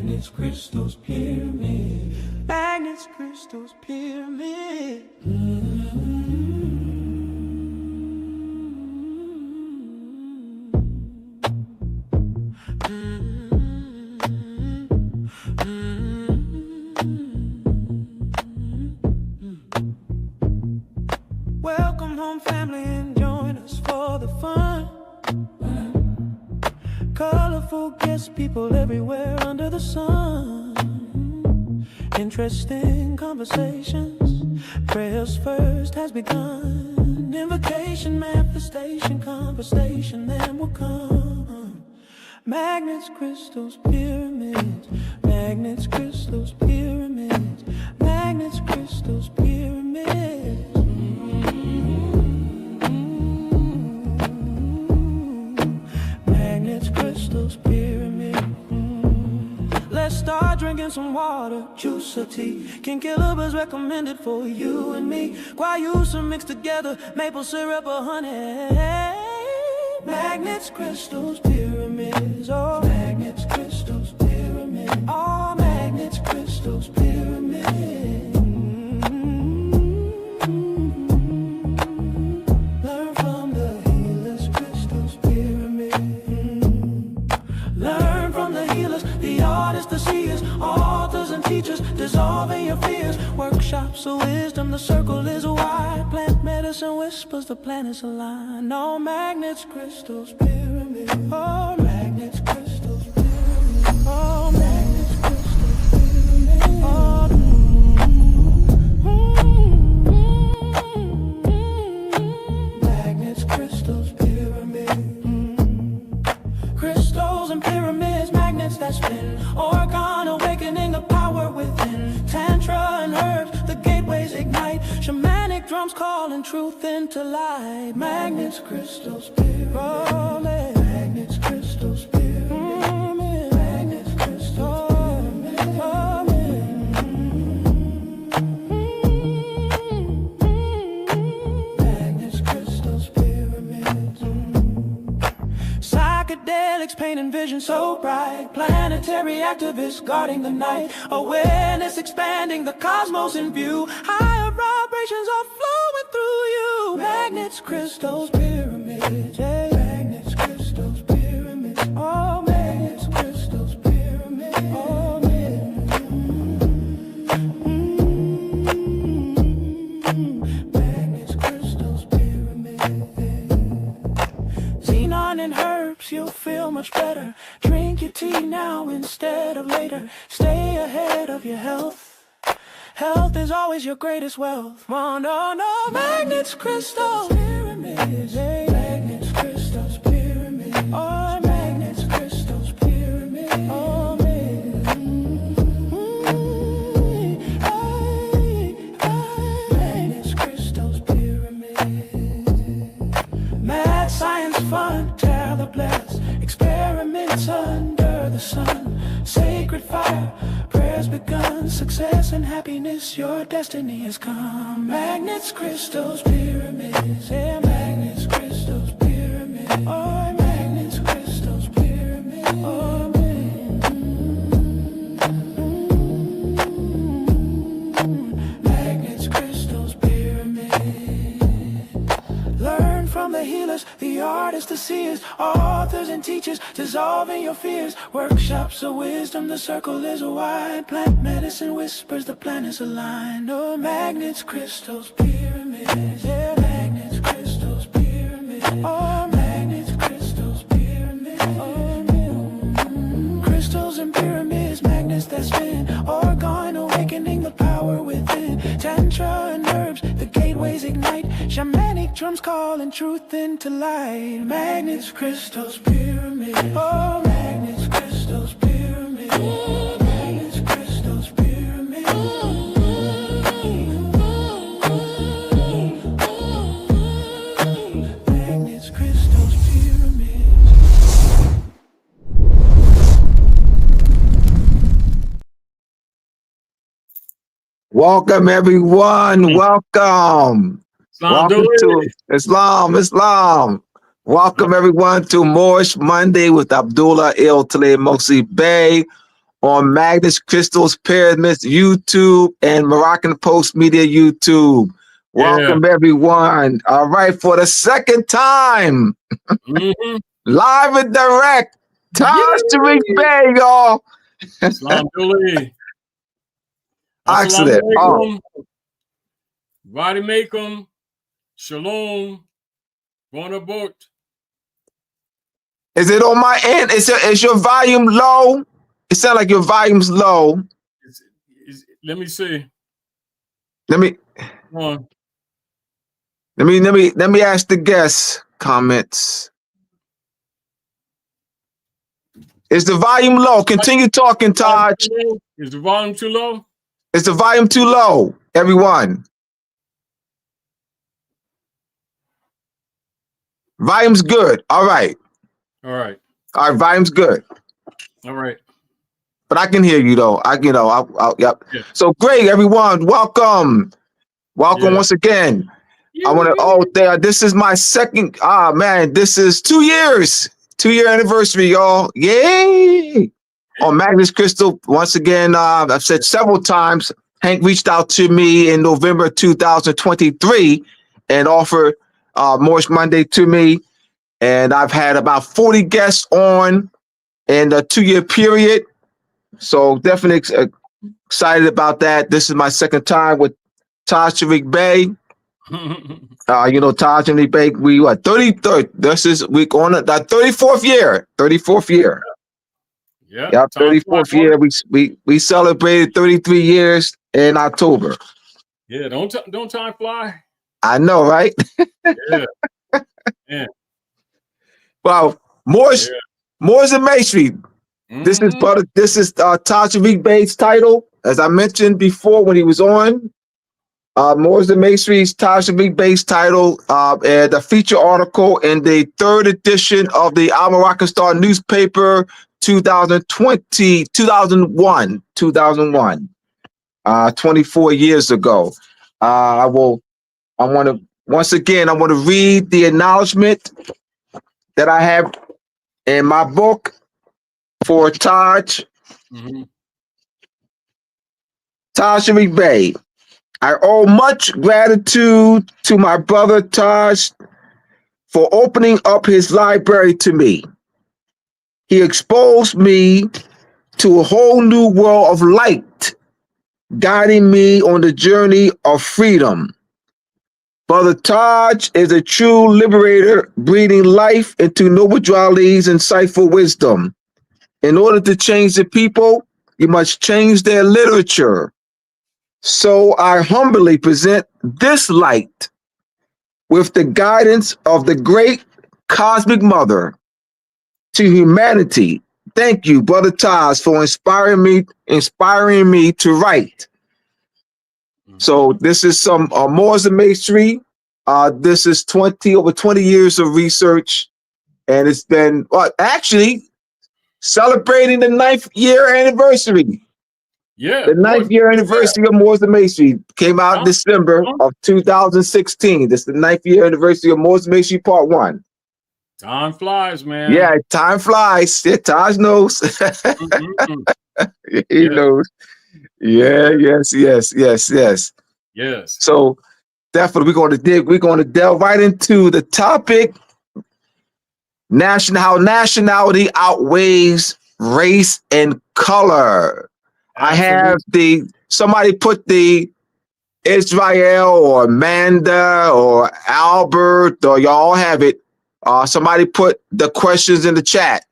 Magnets, crystals, pyramids. Magnets, crystals, pyramids. Welcome home, family, and join us for the fun. Colorful guest people everywhere under the sun. Interesting conversations. Prayers first has begun. Invocation, manifestation, conversation then will come. Magnets, crystals, pyramids. Magnets, crystals, pyramids. Magnets, crystals, pyramids. Magnets, crystals, pyramids. Let's start drinking some water, juice or tea. King Killer's recommended for you and me. Guayusa mixed together, maple syrup or honey. Magnets, crystals, pyramids. Oh, magnets, crystals, pyramids. Oh, magnets, crystals, pyramids. Learn from the healers, crystals, pyramids. Learn from the healers, the artists, the seers, authors and teachers, dissolving your fears. Workshops of wisdom, the circle is wide. Plant medicine whispers, the planets align. All magnets, crystals, pyramids. Oh, magnets, crystals, pyramids. Oh, magnets, crystals, pyramids. Oh, magnets, crystals, pyramids. Crystals and pyramids, magnets that spin. Organ awakening the power within. Tantra and herbs, the gateways ignite. Shamanic drums calling truth into light. Magnets, crystals, pyramids. Oh, magnets, crystals, pyramids. Magnets, crystals, pyramids. Oh, magnets, crystals, pyramids. Psychedelics painting vision so bright. Planetary activists guarding the night. Awareness expanding the cosmos in view. Higher vibrations are flowing through you. Magnets, crystals, pyramids. Yeah. Magnets, crystals, pyramids. Oh, magnets, crystals, pyramids. Oh, magnets, crystals, pyramids. Xenon and herbs, you'll feel much better. Drink your tea now instead of later. Stay ahead of your health. Health is always your greatest wealth. Oh, no, magnets, crystals, pyramids. Hey. Magnets, crystals, pyramids. Oh, magnets, crystals, pyramids. Oh, magnets, crystals, pyramids. Mad science fun, tear the blast. Experiments under the sun. Sacred fire, prayers begun. Success and happiness, your destiny has come. Magnets, crystals, pyramids. Yeah, magnets, crystals, pyramids. Oh, magnets, crystals, pyramids. Oh, magnets, crystals, pyramids. Learn from the healers, the artists, the seers, authors and teachers, dissolving your fears. Workshops of wisdom, the circle is wide. Plant medicine whispers, the planets align. Oh, magnets, crystals, pyramids. Yeah, magnets, crystals, pyramids. Oh, magnets, crystals, pyramids. Oh, crystals and pyramids, magnets that spin. Organ awakening the power within. Tantra and herbs, the gateways ignite. Shamanic drums calling truth into light. Magnets, crystals, pyramids. Oh, magnets, crystals, pyramids. Magnets, crystals, pyramids. Magnets, crystals, pyramids. Welcome, everyone. Welcome. Welcome to Islam. Welcome, everyone, to Moorish Monday with Abdullah, Talib, Mosi Bey on Magnus Crystals Pyramids YouTube and Moroccan Post Media YouTube. Welcome everyone. All right, for the second time, live and direct, Tarik Bay, y'all. Alhamdulillah. Excellent. Vadi Makum. Shalom. Bonabot. Is it on my end? Is your volume low? It sounds like your volume's low. Let me see. Let me ask the guests comments. Is the volume low? Continue talking, Taj. Is the volume too low? Is the volume too low, everyone? Volume's good. All right. All right. All right, volume's good. All right. But I can hear you though. Yep. Yeah. So great, everyone. Welcome. Welcome once again. I want to, this is my second, man, this is 2 years. 2-year anniversary, y'all. Yay! On Magnus Crystal, once again, I've said several times, Hank reached out to me in November 2023 and offered Moorish Monday to me. And I've had about 40 guests on in a 2-year period. So definitely excited about that. This is my second time with Tarik Bay. Tarik Bay, we are 33rd. This is week on the 34th year. 34th year. Yeah. Yep, 34th year. We celebrated 33 years in October. Yeah, don't time fly. I know, right? Yeah. Yeah. Well, Moorish and Masonry. This is Tarik Bay's title, as I mentioned before when he was on. Moorish and Masonry's Tarik Bay's title, and a feature article in the 3rd edition of the Al Moroccan Star newspaper, 2001, 24 years ago. I want to read the acknowledgement that I have in my book for Taj. Tarik Bay. I owe much gratitude to my brother Taj for opening up his library to me. He exposed me to a whole new world of light, guiding me on the journey of freedom. Brother Taj is a true liberator, breathing life into Noble Drew Ali's insightful wisdom. In order to change the people, you must change their literature. So I humbly present this light with the guidance of the great cosmic mother to humanity. Thank you, Brother Taj, for inspiring me to write. So this is some Moors and Masonry. This is over 20 years of research, and it's been actually celebrating the 9th year anniversary. Yeah, the 9th year anniversary of Moors and Masonry came out in December of 2016. This is the 9th year anniversary of Moors and Masonry Part 1. Time flies, man. Yeah, time flies. Yeah, Taj knows. He knows. Yeah, yes. So definitely we're going to delve right into the topic, how nationality outweighs race and color. Absolutely. I have somebody put the Israel or Amanda or Albert, or y'all have it. Somebody put the questions in the chat.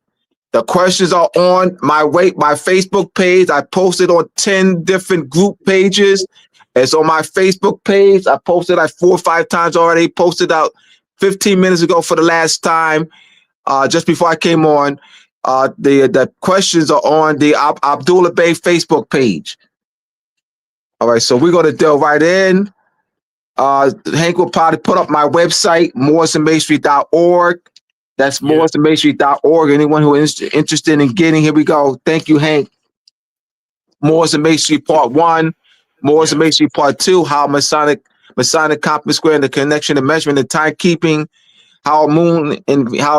The questions are on my Facebook page. I posted on 10 different group pages. It's on my Facebook page. I posted like 4 or 5 times already. Posted out 15 minutes ago for the last time, just before I came on. The questions are on the Abdullah Bay Facebook page. All right, so we're going to delve right in. Hank will probably put up my website, mooresandmasonry.org. That's mooresandmasonry.org. Anyone who is interested in getting, here we go. Thank you, Hank. Moors and Masonry Part 1, Moors and Masonry Part 2, how Masonic compass square and the connection and measurement and timekeeping, how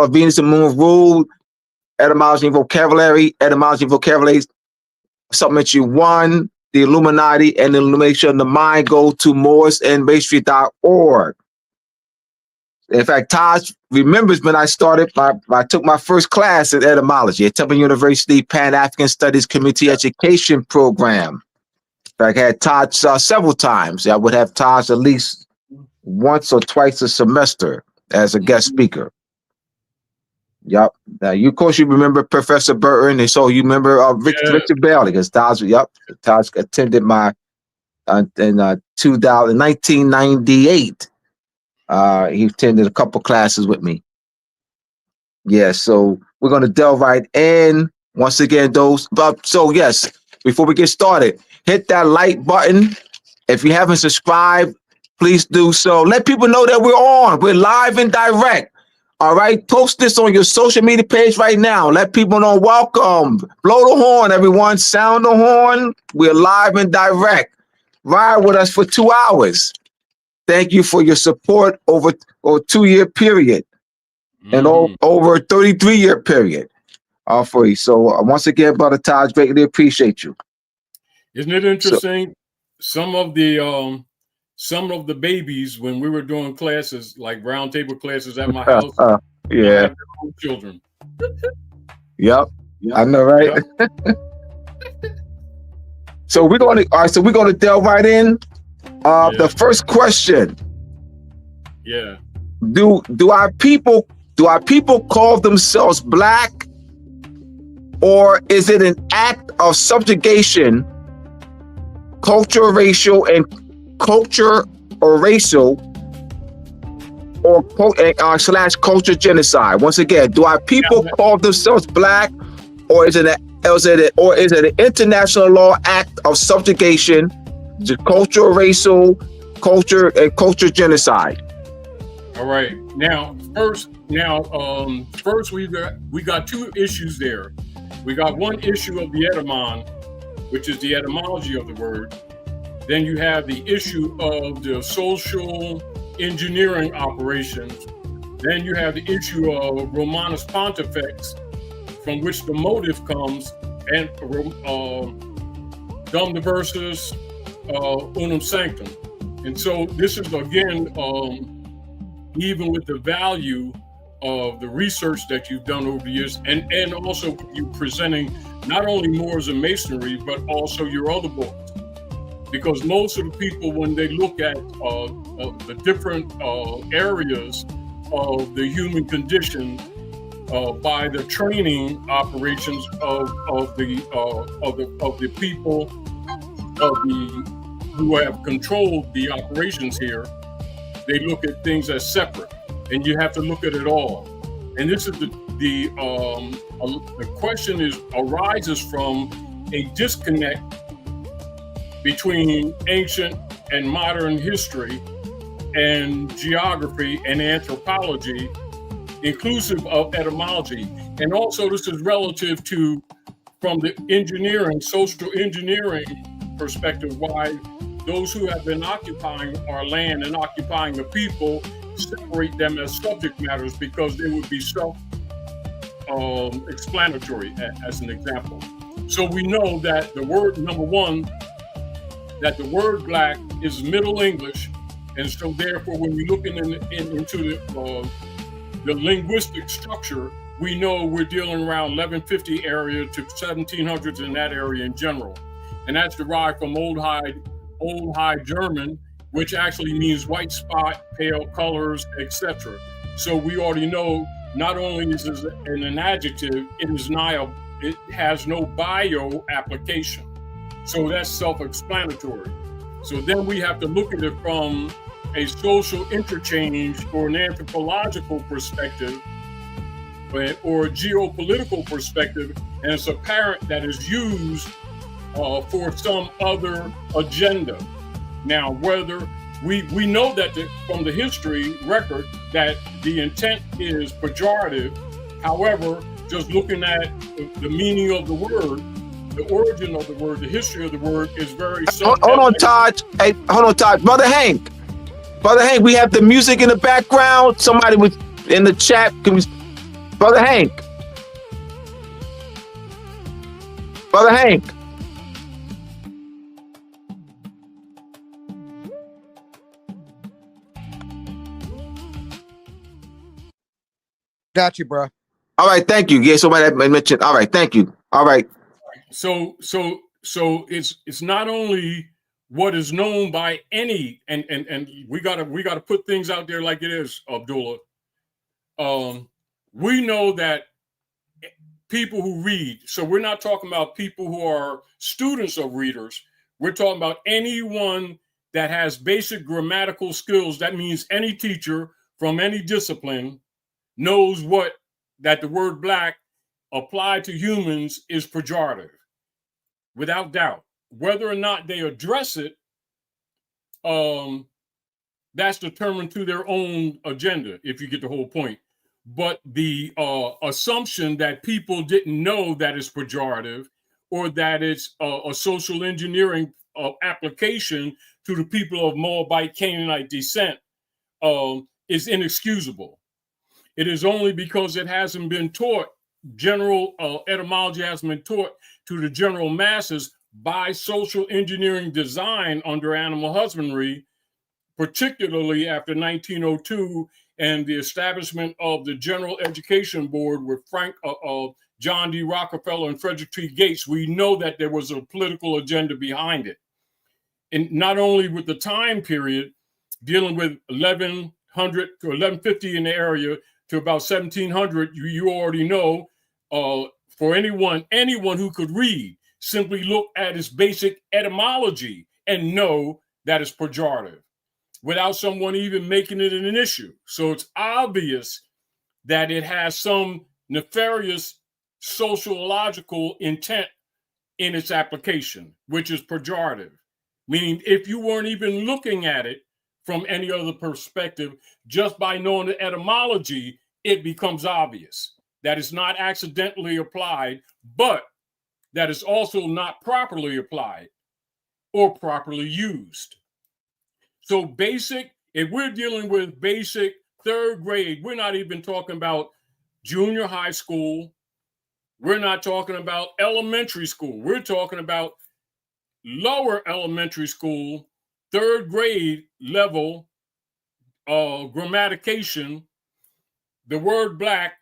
Venus and moon rule, etymology and vocabulary, Supplementary 1, the Illuminati and the Illumination of the Mind, go to morrisandmasonry.org. In fact, Taj remembers when I took my first class in etymology at Temple University Pan-African Studies Community Education Program. In fact, I had Taj several times. I would have Taj at least once or twice a semester as a guest speaker. Yep. Now, of course, you remember Professor Burton, and so you remember Richard Bailey, because Taj attended my in 1998. He attended a couple classes with me. Yeah, so we're going to delve right in. Once again, yes, before we get started, hit that like button. If you haven't subscribed, please do so. Let people know that we're on. We're live and direct. All right, post this on your social media page right now. Let people know, welcome. Blow the horn, everyone. Sound the horn. We're live and direct. Ride with us for 2 hours. Thank you for your support over a 2-year period and over a 33-year period. For you. So once again, Brother Taj, greatly appreciate you. Isn't it interesting? Some of the babies, when we were doing classes, like round table classes at my house, yeah, children. Yep, I know, right? Yep. So we're going to delve right in. The first question. Yeah. Do our people call themselves black, or is it an act of subjugation, culture or racial, / culture genocide? Once again, do our people call themselves black, or is it an international law act of subjugation, culture, racial, culture, and culture genocide? All right. Now, first we got two issues there. We got one issue of the etymon, which is the etymology of the word. Then you have the issue of the social engineering operations. Then you have the issue of Romanus Pontifex, from which the motive comes, and Dum Diversus Unum Sanctum. And so this is, again, even with the value of the research that you've done over the years, and also you presenting not only Moors and Masonry, but also your other books. Because most of the people, when they look at the different areas of the human condition, by the training operations of the people who have controlled the operations here, they look at things as separate, and you have to look at it all. And this is the question arises from a disconnect between ancient and modern history and geography and anthropology, inclusive of etymology. And also this is relative to, from the social engineering perspective, why those who have been occupying our land and occupying the people separate them as subject matters, because they would be self-explanatory, as an example. So we know that the word, number one, that the word black is Middle English. And so therefore, when we're looking into the linguistic structure, we know we're dealing around 1150 area to 1700s in that area in general. And that's derived from Old High German, which actually means white spot, pale colors, etc. So we already know, not only is it an adjective, it has no bio application. So that's self-explanatory. So then we have to look at it from a social interchange or an anthropological perspective, or a geopolitical perspective, and it's apparent that is used for some other agenda. Now, whether we know that from the history record that the intent is pejorative, however, just looking at the meaning of the word, the origin of the word, the history of the word is very Hold on, Todd. Hey, hold on, Todd. Brother Hank, we have the music in the background. Somebody was in the chat. Brother Hank. Got you, bro. All right, thank you. Yeah, somebody had mentioned. All right, thank you. All right. So it's not only what is known by any, and we gotta put things out there like it is, Abdullah. We know that people who read, so we're not talking about people who are students of readers. We're talking about anyone that has basic grammatical skills. That means any teacher from any discipline knows that the word black applied to humans is pejorative, without doubt. Whether or not they address it, that's determined to their own agenda, if you get the whole point. But the assumption that people didn't know that it's pejorative, or that it's a social engineering application to the people of Moabite Canaanite descent is inexcusable. It is only because it hasn't been taught, general etymology hasn't been taught to the general masses by social engineering design under animal husbandry, particularly after 1902 and the establishment of the General Education Board with John D. Rockefeller and Frederick T. Gates. We know that there was a political agenda behind it. And not only with the time period, dealing with 1100 to 1150 in the area to about 1700, you already know, for anyone who could read, simply look at its basic etymology and know that it's pejorative, without someone even making it an issue. So it's obvious that it has some nefarious sociological intent in its application, which is pejorative. Meaning, if you weren't even looking at it from any other perspective, just by knowing the etymology, it becomes obvious that it's not accidentally applied, but that it's also not properly applied or properly used. So if we're dealing with basic third grade, we're not even talking about junior high school. We're not talking about elementary school. We're talking about lower elementary school, third grade level grammatication. The word black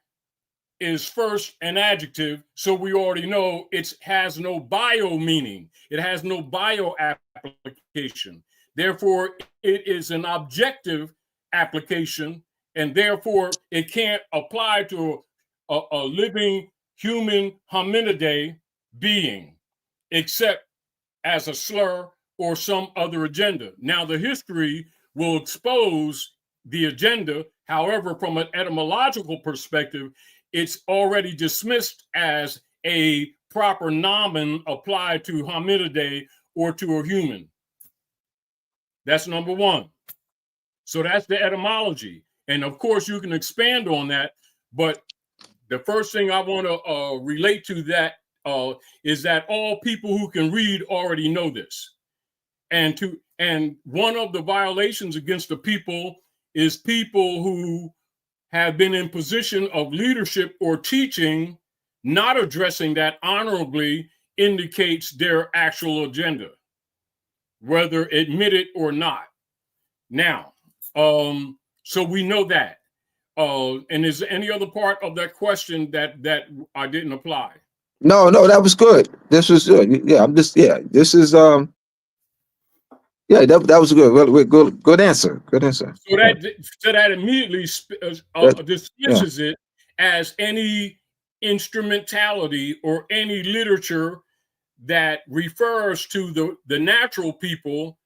is first an adjective, so we already know it has no bio meaning. It has no bio application. Therefore, it is an objective application, and therefore it can't apply to a living human hominidae being, except as a slur or some other agenda. Now, the history will expose the agenda. However, from an etymological perspective, it's already dismissed as a proper nomen applied to hominidae or to a human. That's number one. So that's the etymology. And of course, you can expand on that. But the first thing I want to relate to that is that all people who can read already know this. And one of the violations against the people is people who have been in position of leadership or teaching, not addressing that honorably indicates their actual agenda, whether admitted or not. Now, so we know that. And is there any other part of that question that I didn't apply? No, that was good. This was good. Yeah, this is yeah, that was good. Good answer. Good answer. So that immediately dismisses it as any instrumentality or any literature that refers to the natural people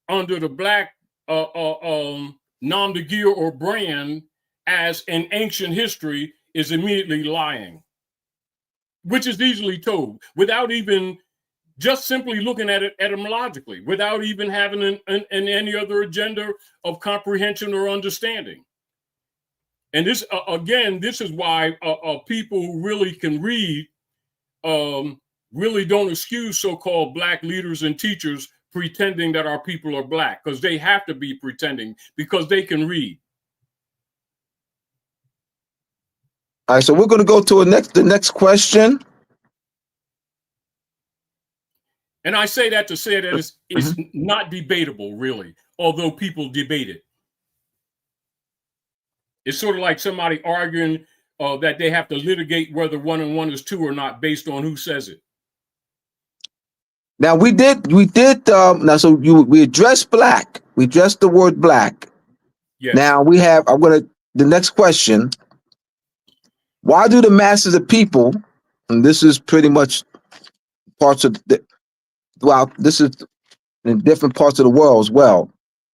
under the black nom de guerre or brand as an ancient history is immediately lying, which is easily told without even just simply looking at it etymologically, without even having any other agenda of comprehension or understanding. And this, again, this is why people who really can read really don't excuse so-called black leaders and teachers pretending that our people are black, because they have to be pretending because they can read. All right, so we're going to go to the next question. And I say that to say that it's not debatable, really, although people debate it. It's sort of like somebody arguing that they have to litigate whether 1 and 1 is 2 or not based on who says it. Now we did now so we addressed black. We addressed the word black. Yes. Now the next question. Why do the masses of people, and this is pretty much parts of this is in different parts of the world as well.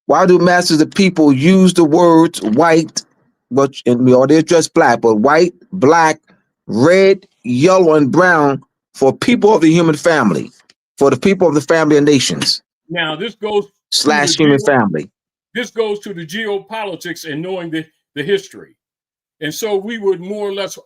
Why do masses of people use the words white, and we already addressed black, but white, black, red, yellow, and brown for people of the human family, for the people of the family of nations? Now this goes / human family. This goes to the geopolitics and knowing the history. And so we would more or less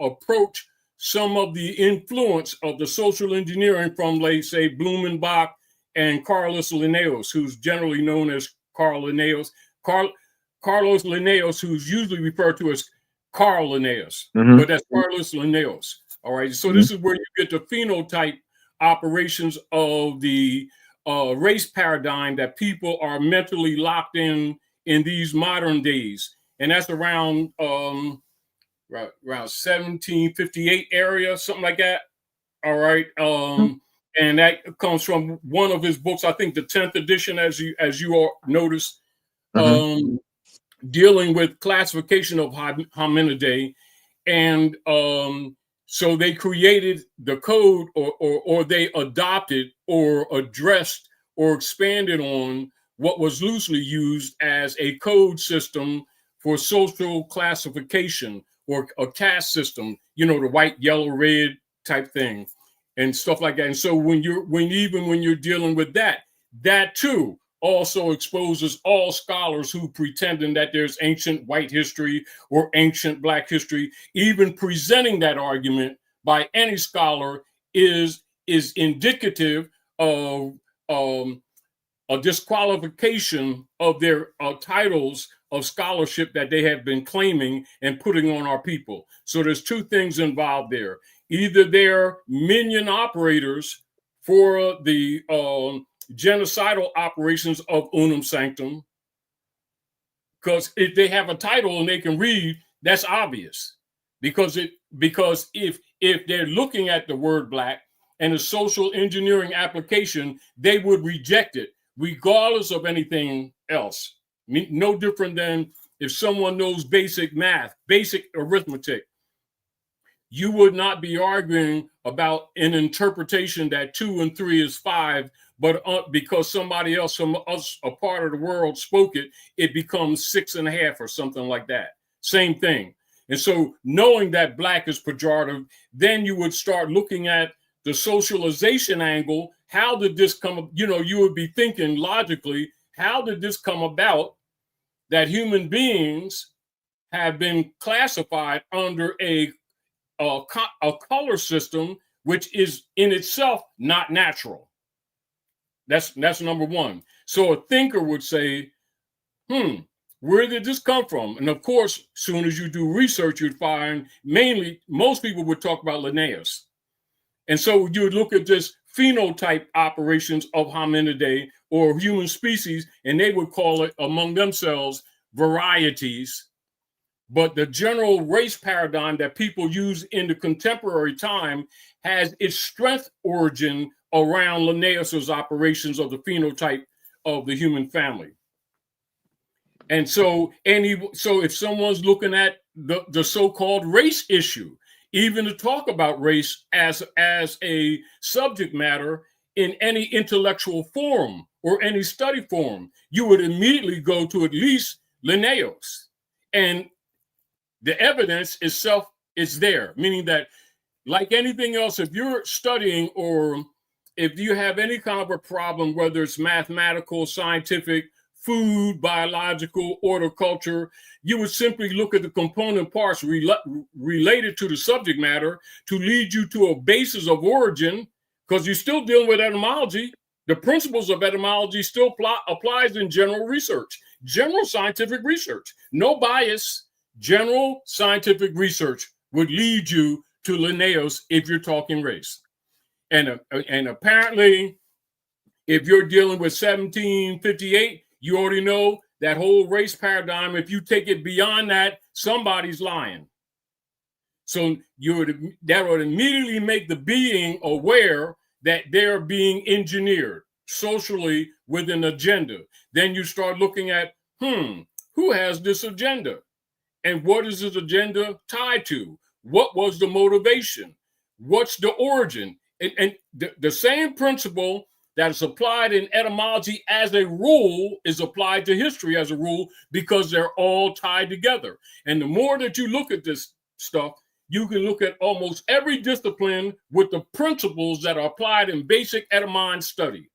approach some of the influence of the social engineering from, let's say, Blumenbach and Carlos Linnaeus, who's generally known as Carl Linnaeus. Carlos Linnaeus, who's usually referred to as Carl Linnaeus, but that's Carlos Linnaeus. All right. So this is where you get the phenotype operations of the race paradigm that people are mentally locked in these modern days. And that's around 1758 area, something like that. All right. And that comes from one of his books, I think the 10th edition, as you all noticed, dealing with classification of hominidae. And so they created the code or they adopted or addressed or expanded on what was loosely used as a code system for social classification or a caste system, the white, yellow, red type thing and stuff like that. And so when you're dealing with that too also exposes all scholars who pretending that there's ancient white history or ancient black history. Even presenting that argument by any scholar is indicative of a disqualification of their titles of scholarship that they have been claiming and putting on our people. So there's two things involved there. Either they're minion operators for the genocidal operations of Unum Sanctum, because if they have a title and they can read, that's obvious. Because if they're looking at the word black and a social engineering application, they would reject it regardless of anything else. No different than if someone knows basic math, basic arithmetic. You would not be arguing about an interpretation that 2 and 3 is 5, but because somebody else from a part of the world spoke it, it becomes 6.5 or something like that. Same thing. And so knowing that black is pejorative, then you would start looking at the socialization angle. How did this come? You would be thinking logically, how did this come about that human beings have been classified under a color system, which is in itself not natural? That's number one. So a thinker would say, where did this come from? And of course, as soon as you do research, you'd find most people would talk about Linnaeus. And so you would look at this phenotype operations of hominidae or human species, and they would call it among themselves varieties. But the general race paradigm that people use in the contemporary time has its strength origin around Linnaeus's operations of the phenotype of the human family. And so if someone's looking at the so-called race issue, even to talk about race as a subject matter in any intellectual form or any study form, you would immediately go to at least Linnaeus. And the evidence itself is there, meaning that like anything else, if you're studying or if you have any kind of a problem, whether it's mathematical, scientific, food, biological, horticulture, you would simply look at the component parts related to the subject matter to lead you to a basis of origin, because you're still dealing with etymology. The principles of etymology still applies in general research, general scientific research. No bias, general scientific research would lead you to Linnaeus if you're talking race. And apparently, if you're dealing with 1758, you already know that whole race paradigm, if you take it beyond that, somebody's lying. So that would immediately make the being aware that they're being engineered socially with an agenda. Then you start looking at, who has this agenda? And what is this agenda tied to? What was the motivation? What's the origin? And the same principle that is applied in etymology as a rule is applied to history as a rule, because they're all tied together. And the more that you look at this stuff, you can look at almost every discipline with the principles that are applied in basic etymon study,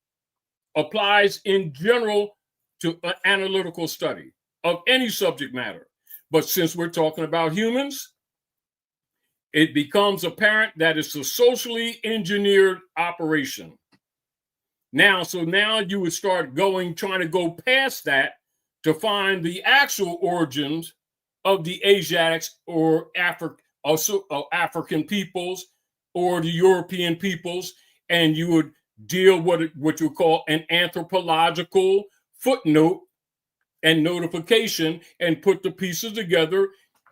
applies in general to analytical study of any subject matter. But since we're talking about humans, it becomes apparent that it's a socially engineered operation. Now you would start trying to go past that to find the actual origins of the Asiatics or African peoples or the European peoples, and you would deal with what you call an anthropological footnote and notification and put the pieces together.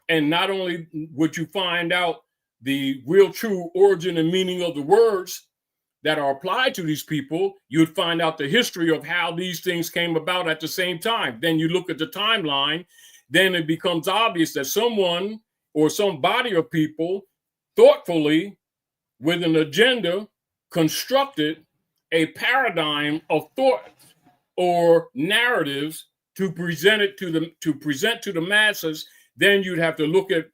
And not only would you find out the real true origin and meaning of the words that are applied to these people, you'd find out the history of how these things came about at the same time. Then you look at the timeline, then it becomes obvious that someone or some body of people thoughtfully, with an agenda, constructed a paradigm of thought or narratives to present to the masses. Then you'd have to look at,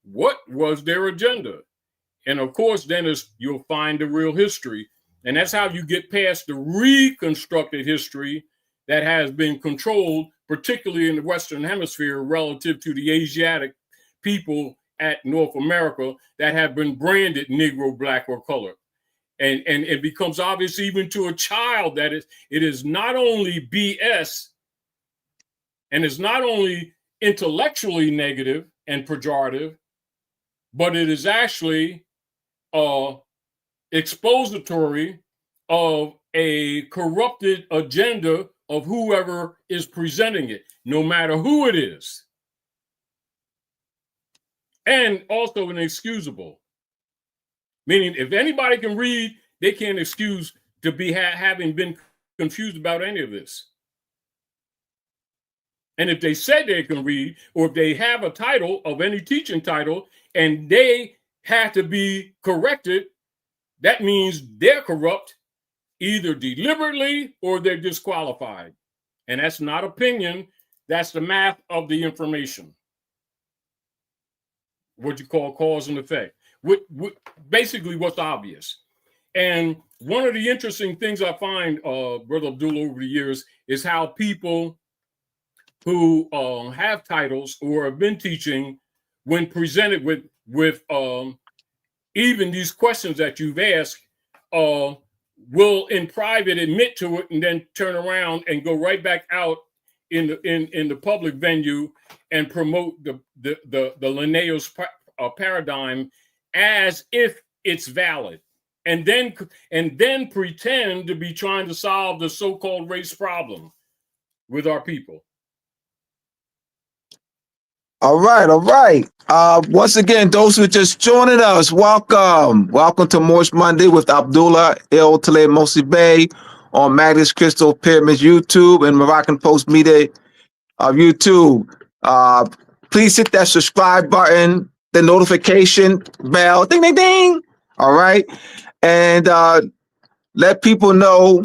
what was their agenda? And of course, then you'll find the real history. And that's how you get past the reconstructed history that has been controlled, particularly in the Western Hemisphere, relative to the Asiatic people at North America that have been branded Negro, Black, or colored. And it becomes obvious even to a child that it is not only BS, and it's not only intellectually negative and pejorative, but it is actually expository of a corrupted agenda of whoever is presenting it, no matter who it is. And also inexcusable. Meaning, if anybody can read, they can't excuse to be having been confused about any of this. And if they said they can read, or if they have a title of any teaching title, and they have to be corrected, that means they're corrupt, either deliberately or they're disqualified. And that's not opinion, that's the math of the information. What you call cause and effect. Basically what's obvious. And one of the interesting things I find, Brother Abdullah, over the years is how people who have titles or have been teaching, when presented with even these questions that you've asked, will in private admit to it and then turn around and go right back out in the public venue and promote the Linnaeus paradigm as if it's valid, and then pretend to be trying to solve the so-called race problem with our people. All right. Once again, those who are just joining us, welcome. Welcome to Moorish Monday with Abdullah, Talib, Mosi on Magnus Crystal Pyramids YouTube and Moroccan Post Media YouTube. Please hit that subscribe button, the notification bell, ding, ding, ding. All right. And let people know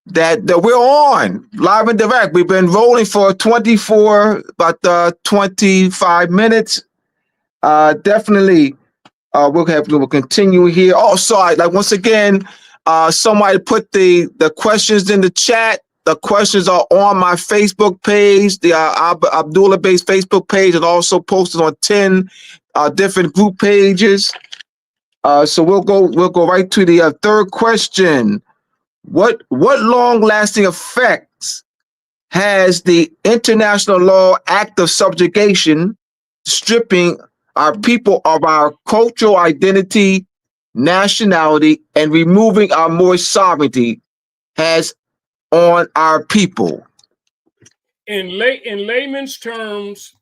that we're on live and direct. We've been rolling for 25 minutes. Definitely, we'll continue here. Also, once again, somebody put the questions in the chat. The questions are on my Facebook page, the Abdullah-based Facebook page, and also posted on 10 different group pages. So we'll go right to the third question. What long-lasting effects has the international law act of subjugation, stripping our people of our cultural identity, nationality, and removing our Moorish sovereignty, has on our people? in layman's terms,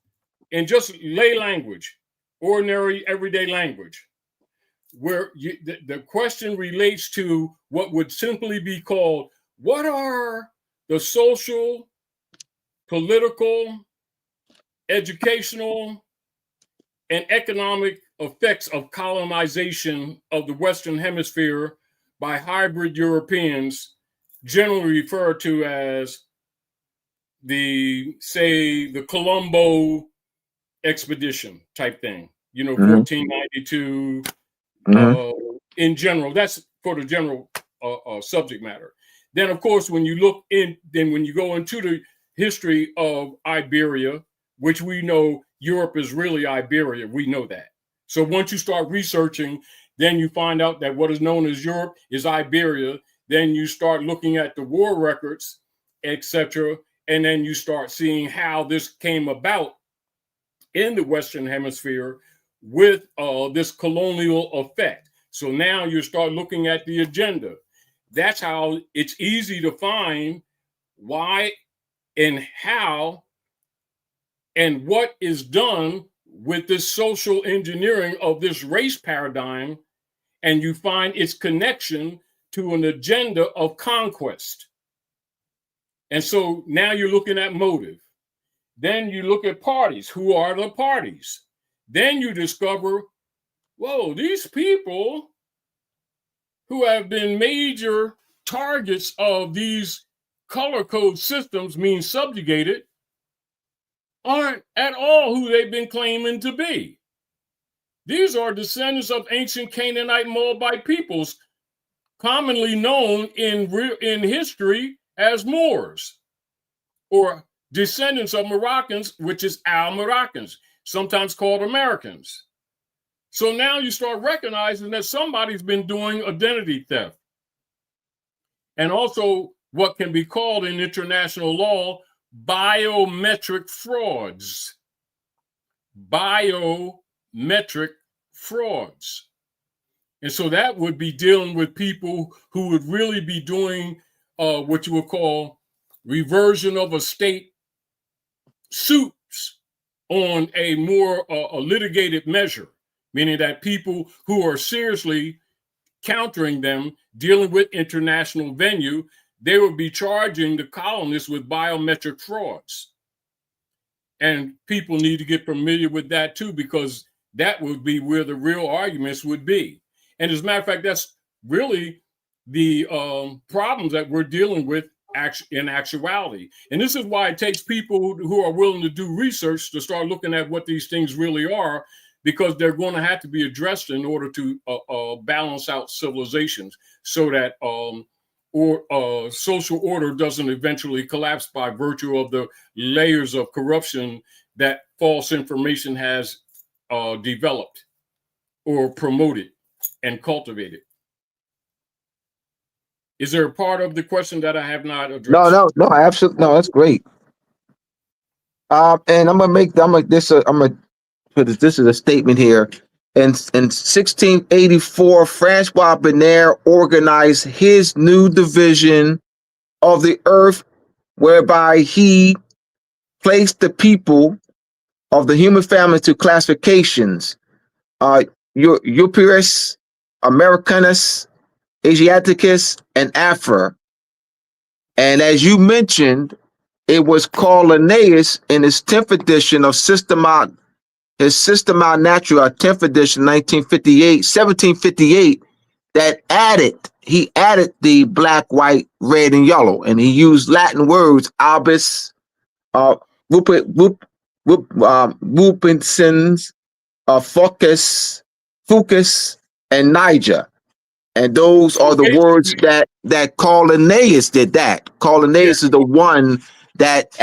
in just lay language, ordinary everyday language, where the question relates to what would simply be called, what are the social, political, educational, and economic effects of colonization of the Western Hemisphere by hybrid Europeans, generally referred to as the Colombo expedition type thing, 1492. In general, that's for the general subject matter. Then, of course, when you go into the history of Iberia, which we know Europe is really Iberia, we know that. So once you start researching, then you find out that what is known as Europe is Iberia. Then you start looking at the war records, etc., and then you start seeing how this came about in the Western Hemisphere with this colonial effect. So now you start looking at the agenda. That's how it's easy to find why and how and what is done with this social engineering of this race paradigm, and you find its connection to an agenda of conquest. And so now you're looking at motive. Then you look at parties. Who are the parties? Then you discover, whoa, these people who have been major targets of these color code systems, mean subjugated, aren't at all who they've been claiming to be. These are descendants of ancient Canaanite Moabite peoples, commonly known in history as Moors, or descendants of Moroccans, which is Al-Moroccans, sometimes called Americans. So now you start recognizing that somebody's been doing identity theft. And also what can be called in international law, biometric frauds. Biometric frauds. And so that would be dealing with people who would really be doing what you would call reversion of estate suits on a more a litigated measure, meaning that people who are seriously countering them, dealing with international venue, they would be charging the colonists with biometric frauds. And people need to get familiar with that too, because that would be where the real arguments would be. And as a matter of fact, that's really the problems that we're dealing with in actuality. And this is why it takes people who are willing to do research to start looking at what these things really are, because they're going to have to be addressed in order to balance out civilizations, so that social order doesn't eventually collapse by virtue of the layers of corruption that false information has developed or promoted and cultivated. Is there a part of the question that I have not addressed? No, absolutely. No, that's great. And I'm gonna put this is a statement here. In 1684, Francois Benaire organized his new division of the earth, whereby he placed the people of the human family to classifications: Europeus, Americanus, Asiaticus, and Afra. And as you mentioned, it was called Linnaeus in his 10th edition of Systema Naturae, 10th edition, 1758, that he added the black, white, red, and yellow, and he used Latin words, albus, whoopensons, fucus, and niger. And those are the words that Carl Linnaeus did that. Carl Linnaeus is the one that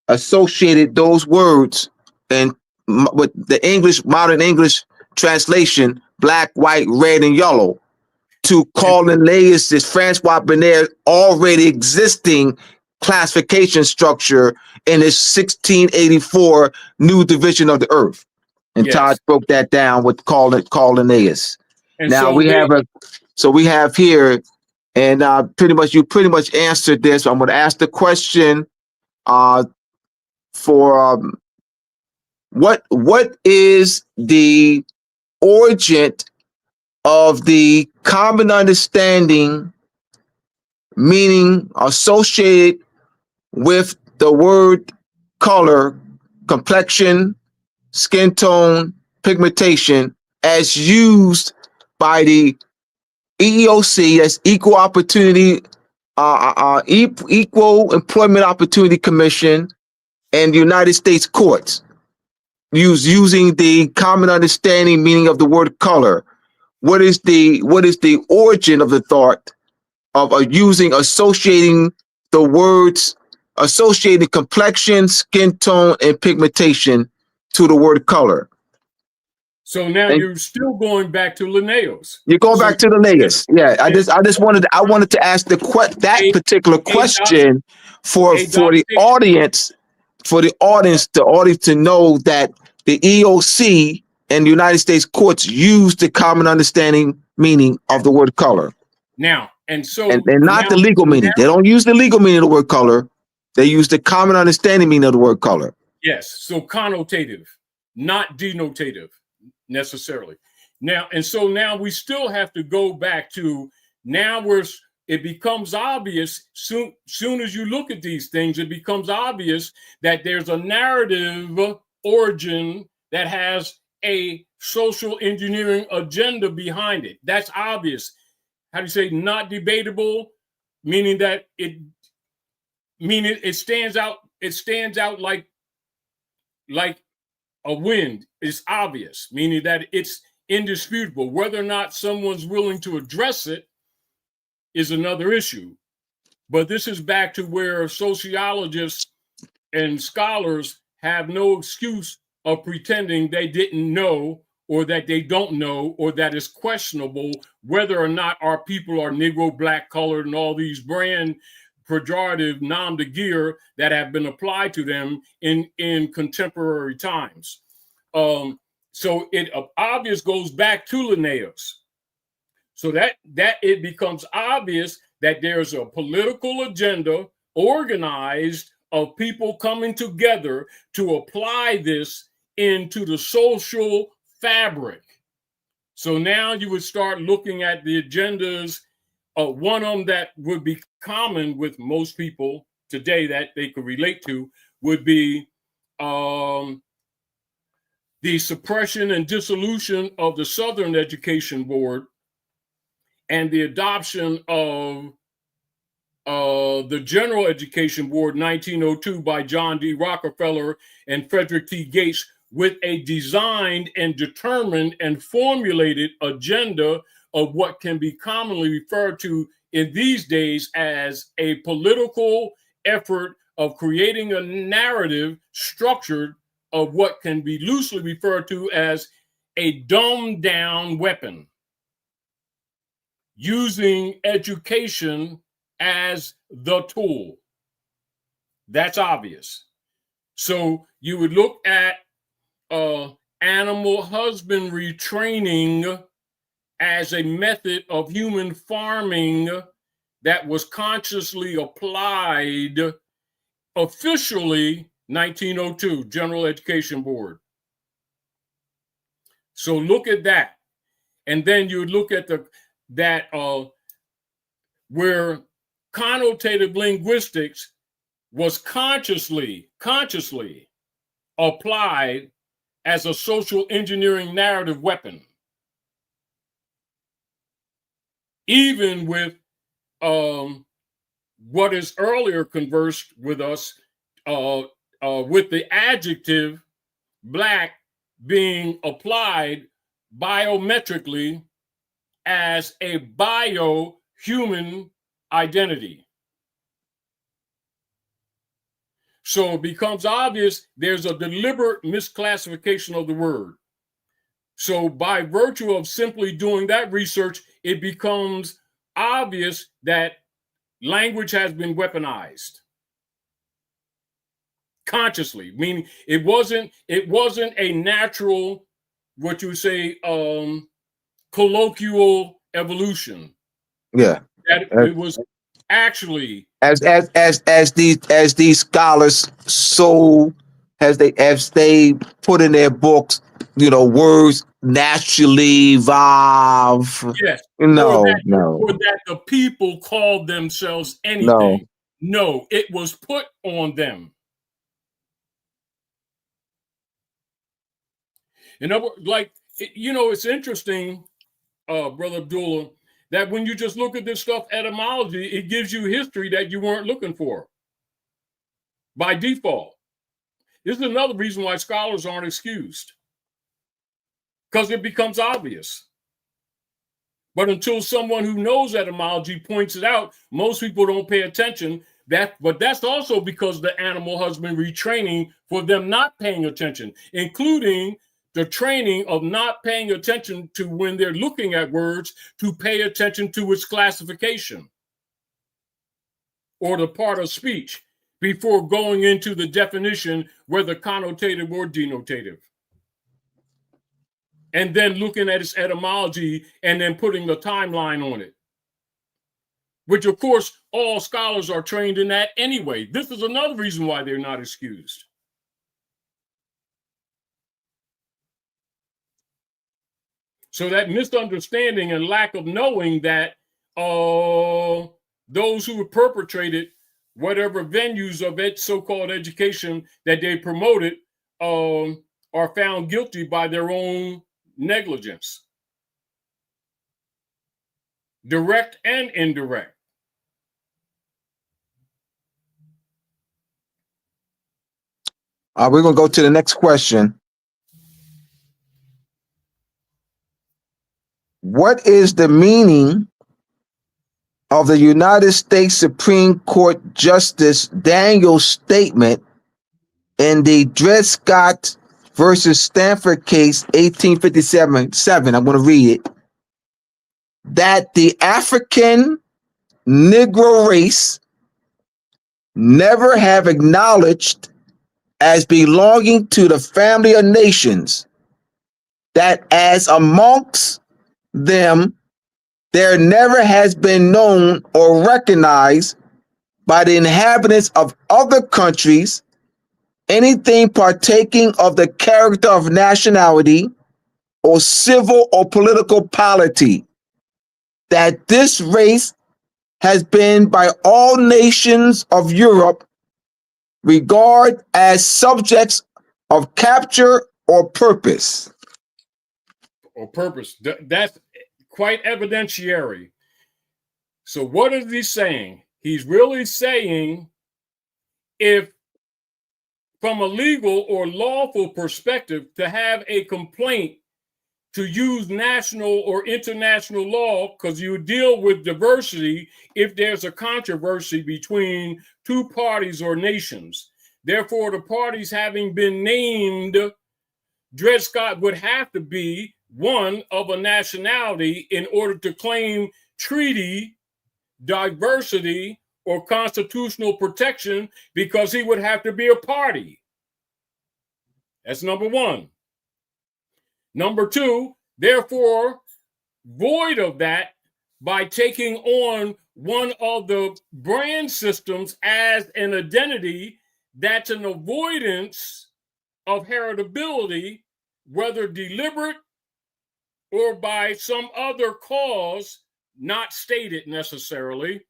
associated those words, and with the modern English translation, black, white, red, and yellow, to Carl Linnaeus, this Francois Benaire already existing classification structure in his 1684 new division of the earth. And Todd broke that down with Carl Linnaeus. And now we have here, and you pretty much answered this. I'm going to ask the question uh, for what is the origin of the common understanding meaning associated with the word color, complexion, skin tone, pigmentation as used by the EEOC, as Equal Opportunity, Equal Employment Opportunity Commission, and the United States courts, using the common understanding meaning of the word color. What is the origin of the thought of associating the words, associating complexion, skin tone, and pigmentation to the word color? So now And you're still going back to Linnaeus. you're going So back to the layers. Yeah, I wanted to ask that particular question for the audience, to know that the EOC and the United States courts use the common understanding meaning of the word color. Now, and so and not now, the legal meaning. They don't use the legal meaning of the word color. They use the common understanding meaning of the word color. Yes, so connotative, not denotative necessarily. Now, and so now we still have to go back to it becomes obvious soon as you look at these things, it becomes obvious that there's a narrative origin that has a social engineering agenda behind it. That's obvious. How do you say not debatable? Meaning that it stands out. It stands out like a wind. It's obvious, meaning that it's indisputable. Whether or not someone's willing to address it is another issue. But this is back to where sociologists and scholars have no excuse of pretending they didn't know, or that they don't know, or that it's questionable whether or not our people are Negro, black, colored, and all these brand pejorative nom de guerre that have been applied to them in contemporary times. So it obvious goes back to Linnaeus. So that it becomes obvious that there's a political agenda organized of people coming together to apply this into the social fabric. So now you would start looking at the agendas. One of them that would be common with most people today that they could relate to would be the suppression and dissolution of the Southern Education Board and the adoption of the General Education Board 1902 by John D. Rockefeller and Frederick T. Gates, with a designed and determined and formulated agenda of what can be commonly referred to in these days as a political effort of creating a narrative structured of what can be loosely referred to as a dumbed down weapon, using education as the tool. That's obvious. So you would look at animal husbandry training as a method of human farming that was consciously applied officially 1902, General Education Board. So look at that. And then you look at where connotative linguistics was consciously applied as a social engineering narrative weapon. Even with what is earlier conversed with us, with the adjective black being applied biometrically as a bio-human identity. So it becomes obvious there's a deliberate misclassification of the word. So by virtue of simply doing that research, it becomes obvious that language has been weaponized consciously, meaning it wasn't a natural, what you would say, colloquial evolution. Yeah. That it was Actually, as these scholars so as they put in their books, words naturally evolve. yes. No, Or no, that the people called themselves no. anything. No, it was put on them. In other words, like, it's interesting, Brother Abdullah, that when you just look at this stuff, etymology, it gives you history that you weren't looking for by default. This is another reason why scholars aren't excused, because it becomes obvious. But until someone who knows etymology points it out, most people don't pay attention. But that's also because the animal husbandry training for them not paying attention, including the training of not paying attention to when they're looking at words, to pay attention to its classification or the part of speech before going into the definition, whether connotative or denotative. And then looking at its etymology and then putting the timeline on it, which of course all scholars are trained in that anyway. This is another reason why they're not excused. So that misunderstanding and lack of knowing that those who have perpetrated whatever venues of so-called education that they promoted are found guilty by their own negligence, direct and indirect. We're gonna go to the next question. What is the meaning of the United States Supreme Court Justice Daniel's statement in the Dred Scott versus Stanford case, 1857? I'm going to read it. That the African Negro race never have acknowledged as belonging to the family of nations, that as amongst them there never has been known or recognized by the inhabitants of other countries anything partaking of the character of nationality or civil or political polity, that this race has been by all nations of Europe regarded as subjects of capture or purpose. That's quite evidentiary. So what is he saying? He's really saying, if from a legal or lawful perspective, to have a complaint to use national or international law, because you deal with diversity if there's a controversy between two parties or nations. Therefore, the parties having been named, Dred Scott would have to be one of a nationality in order to claim treaty, diversity, or constitutional protection, because he would have to be a party. That's number one. Number two, therefore, void of that by taking on one of the brand systems as an identity, that's an avoidance of heritability, whether deliberate or by some other cause not stated necessarily.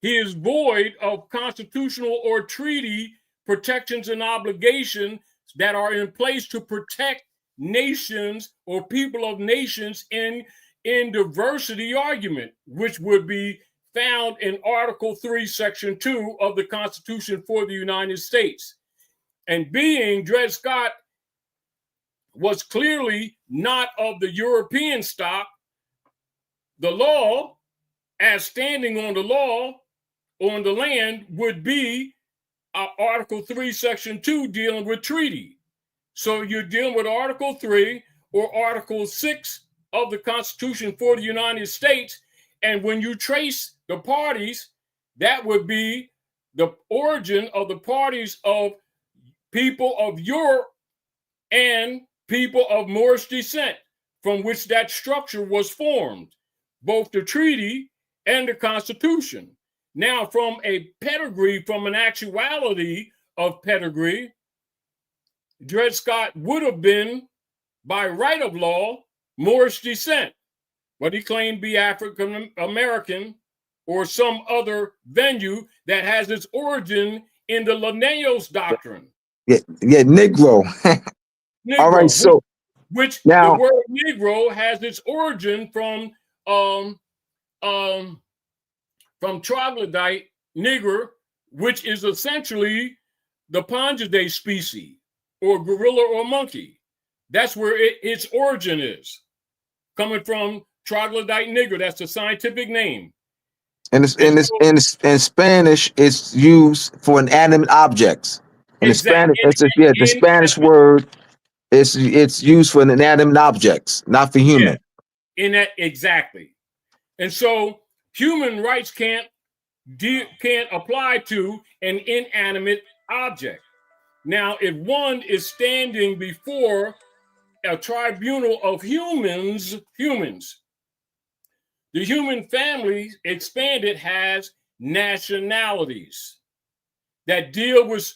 He is void of constitutional or treaty protections and obligations that are in place to protect nations or people of nations in diversity argument, which would be found in Article 3, Section 2 of the Constitution for the United States. And being Dred Scott was clearly not of the European stock, the law, as standing on the law on the land, would be Article 3, Section 2, dealing with treaty. So you're dealing with Article 3 or Article 6 of the Constitution for the United States. And when you trace the parties, that would be the origin of the parties of people of Europe and people of Moorish descent, from which that structure was formed, both the treaty and the Constitution. Now, from a pedigree, from an actuality of pedigree, Dred Scott would have been, by right of law, Moorish descent, but he claimed to be African American or some other venue that has its origin in the Linnaeus doctrine. Yeah, Negro. All right, Negro, so which the now, word Negro has its origin um, from troglodyte nigger, which is essentially the Pongidae species or gorilla or monkey. That's where its origin is, coming from troglodyte nigger. That's the scientific name. in Spanish, it's used for inanimate objects. In the Spanish, the Spanish word it's used for inanimate objects, not for human. Yeah, in that exactly. And so human rights can't apply to an inanimate object. Now, if one is standing before a tribunal of humans, the human family expanded has nationalities that deal with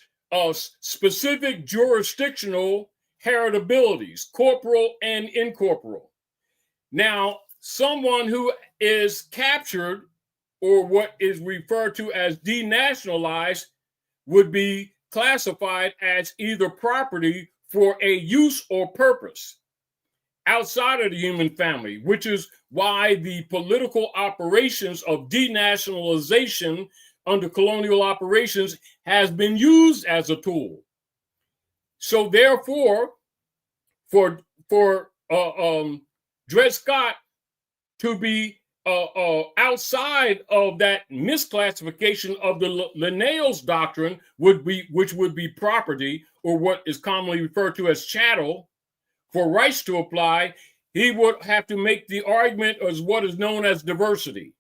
specific jurisdictional heritabilities, corporal and incorporeal. Now, someone who is captured or what is referred to as denationalized would be classified as either property for a use or purpose outside of the human family, which is why the political operations of denationalization under colonial operations has been used as a tool. So therefore, for Dred Scott to be outside of that misclassification of the Linnaeus doctrine which would be property, or what is commonly referred to as chattel, for rights to apply, he would have to make the argument as what is known as diversity.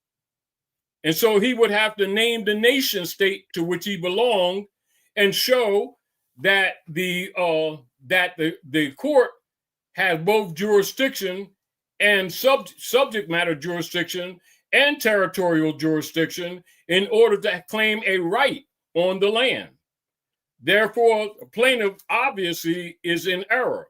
And so he would have to name the nation state to which he belonged and show that the court has both jurisdiction and subject matter jurisdiction and territorial jurisdiction in order to claim a right on the land. Therefore, the plaintiff obviously is in error.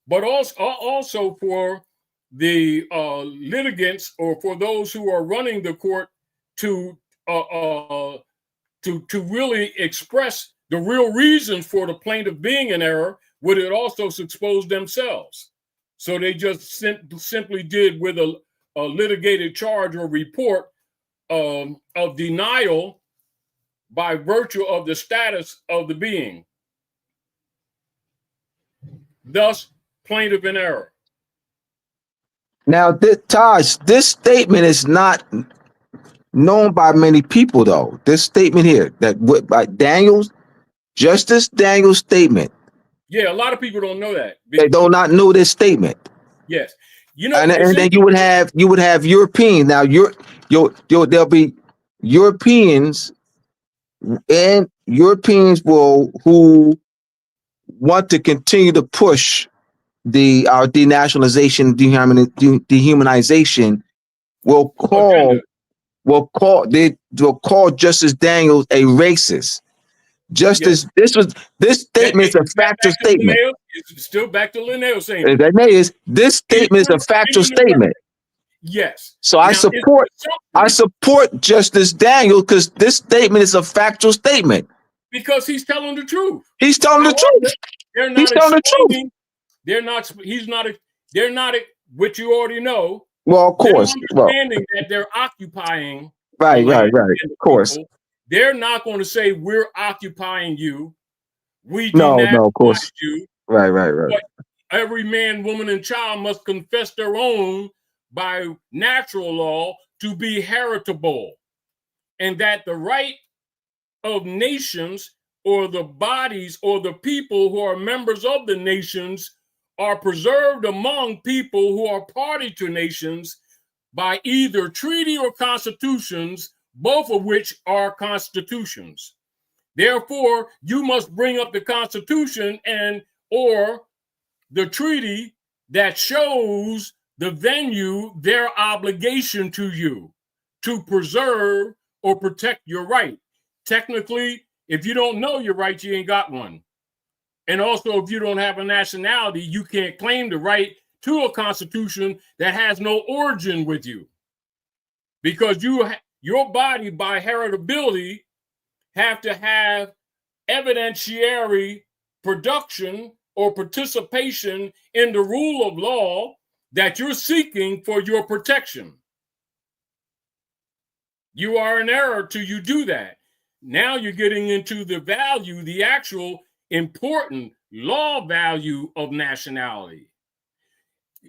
But also for the litigants, or for those who are running the court, to really express the real reasons for the plaintiff being in error, would it also expose themselves? So they just simply did with a litigated charge or report of denial by virtue of the status of the being. Thus, plaintiff in error. Now, Taj, this statement is not known by many people, though. This statement here, by Justice Daniels' statement. Yeah, a lot of people don't know that. They do not know this statement. Yes, you know, and then you would have Europeans. Now, there'll be Europeans, and Europeans who want to continue to push our denationalization, dehumanization, will call Justice Daniels a racist. Justice, yes. This statement is a factual statement. It's still back to Linnaeus saying this statement is a factual statement. Yes. So I support Justice Daniels because this statement is a factual statement. Because he's telling the truth. He's telling the truth. He's telling the truth. They're not what you already know. Well, of course. Understanding that they're occupying. Right. Of course. People. They're not going to say we're occupying you. We no, of course. You. Right. But every man, woman, and child must confess their own by natural law to be heritable, and that the right of nations, or the bodies, or the people who are members of the nations, are preserved among people who are party to nations by either treaty or constitutions, both of which are constitutions. Therefore, you must bring up the constitution or the treaty that shows the venue their obligation to you to preserve or protect your right. Technically, if you don't know your right, you ain't got one. And also, if you don't have a nationality, you can't claim the right to a constitution that has no origin with you. Because your body, by heritability, have to have evidentiary production or participation in the rule of law that you're seeking for your protection. You are in error till you do that. Now you're getting into the value, the actual important law value of nationality.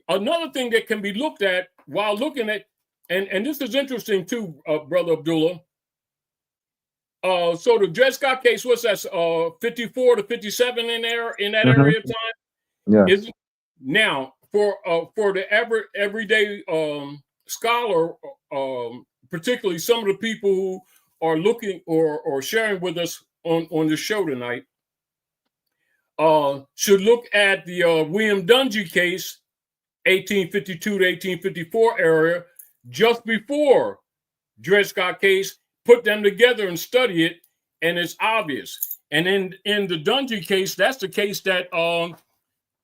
Another thing that can be looked at while looking at, and this is interesting too, Brother Abdullah. So the Dred Scott case, what's that, 54 to 57 in there, in that area of time? Yeah. Is now for the everyday scholar, particularly some of the people who are looking or sharing with us on the show tonight, should look at the William Dungy case, 1852 to 1854 area, just before Dred Scott case, put them together and study it, and it's obvious. And in the Dungy case, that's the case that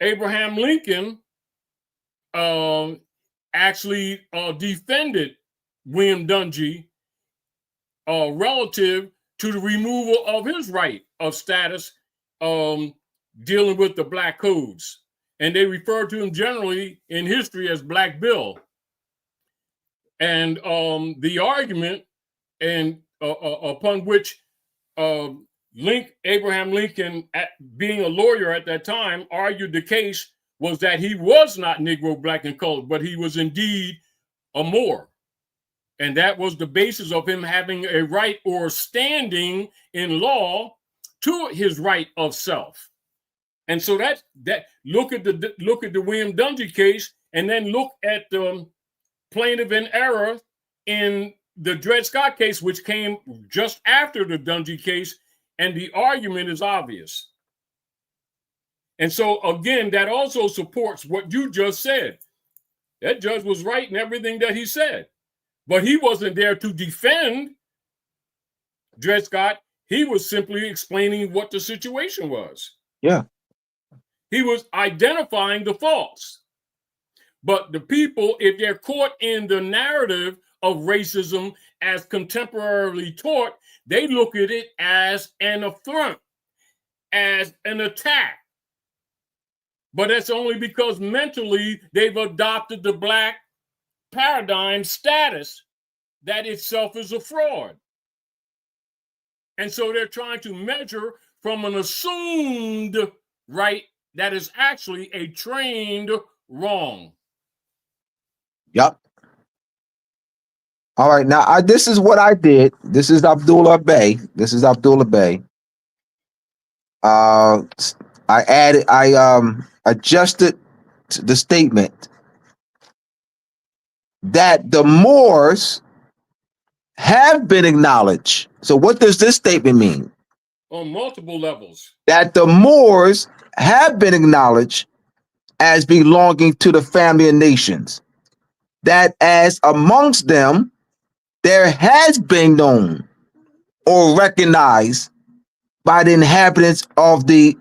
Abraham Lincoln actually defended William Dungy relative to the removal of his right of status dealing with the black codes. And they refer to him generally in history as Black Bill. And the argument and upon which Abraham Lincoln, being a lawyer at that time, argued the case was that he was not Negro, black, and colored, but he was indeed a Moor. And that was the basis of him having a right or standing in law to his right of self. And so that look at the William Dungy case, and then look at the plaintiff in error in the Dred Scott case, which came just after the Dungy case, and the argument is obvious. And so again, that also supports what you just said. That judge was right in everything that he said, but he wasn't there to defend Dred Scott. He was simply explaining what the situation was. Yeah. He was identifying the faults. But the people, if they're caught in the narrative of racism as contemporarily taught, they look at it as an affront, as an attack. But that's only because mentally they've adopted the black paradigm status that itself is a fraud. And so they're trying to measure from an assumed right that is actually a trained wrong. Yep. All right. Now, this is what I did. This is Abdullah Bey. I adjusted the statement that the Moors have been acknowledged. So what does this statement mean? On multiple levels. That the Moors have been acknowledged as belonging to the family of nations. That as amongst them, there has been known or recognized by the inhabitants of the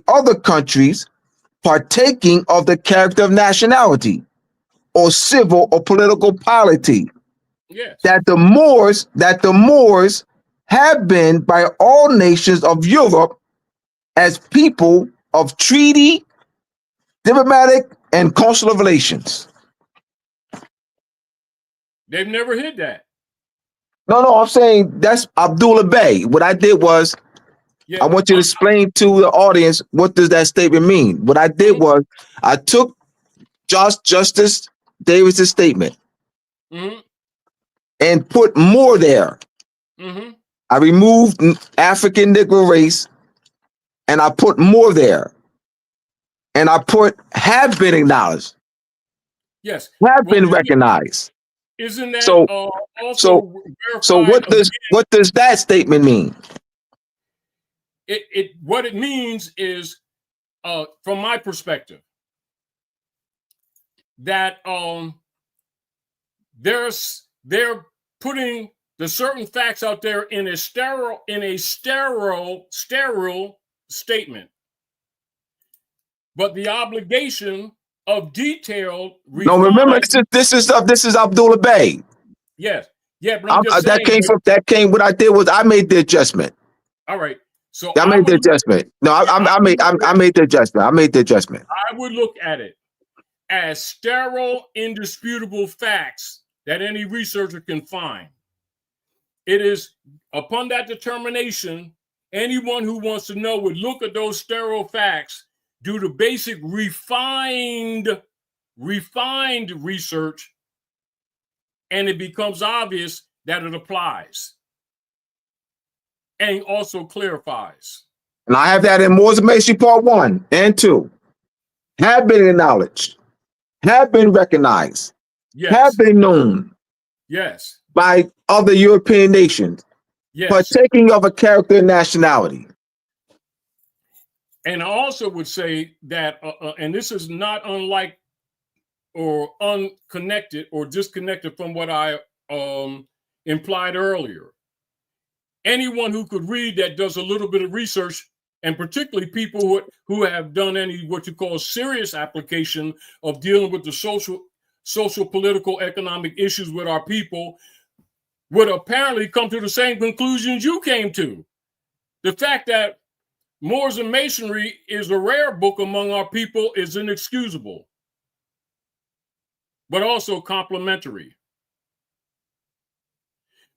other countries partaking of the character of nationality or civil or political polity. Yes. That the Moors have been by all nations of Europe as people of treaty, diplomatic, and consular relations. They've never hid that. No, I'm saying that's Abdullah Bey. What I did was, I want you to explain to the audience what does that statement mean. What I did was, I took Justice Davis's statement and put more there. I removed African Negro race and I put more there. And I put have been acknowledged. Yes. Have been recognized. Isn't that so what does that statement mean? What it means is, from my perspective, that they're putting the certain facts out there in a sterile statement. But the obligation of detailed No, remember, refined. this is Abdullah Bey. Yes. Yeah, but I'm just That saying. came. What I did was I made the adjustment. All right. So I made the adjustment. No, I made the adjustment. I made the adjustment. I would look at it as sterile, indisputable facts that any researcher can find. It is upon that determination, anyone who wants to know would look at those sterile facts, do the basic refined research, and it becomes obvious that it applies and also clarifies. And I have that in Mosi Part 1 and 2. Have been acknowledged, have been recognized, Yes. have been known Yes. by other European nations, Yes. partaking of a character and nationality. And I also would say that, and this is not unlike or unconnected or disconnected from what I implied earlier. Anyone who could read that does a little bit of research, and particularly people who have done any what you call serious application of dealing with the social, political, economic issues with our people, would apparently come to the same conclusions you came to. The fact that Moors and Masonry is a rare book among our people is inexcusable, but also complimentary.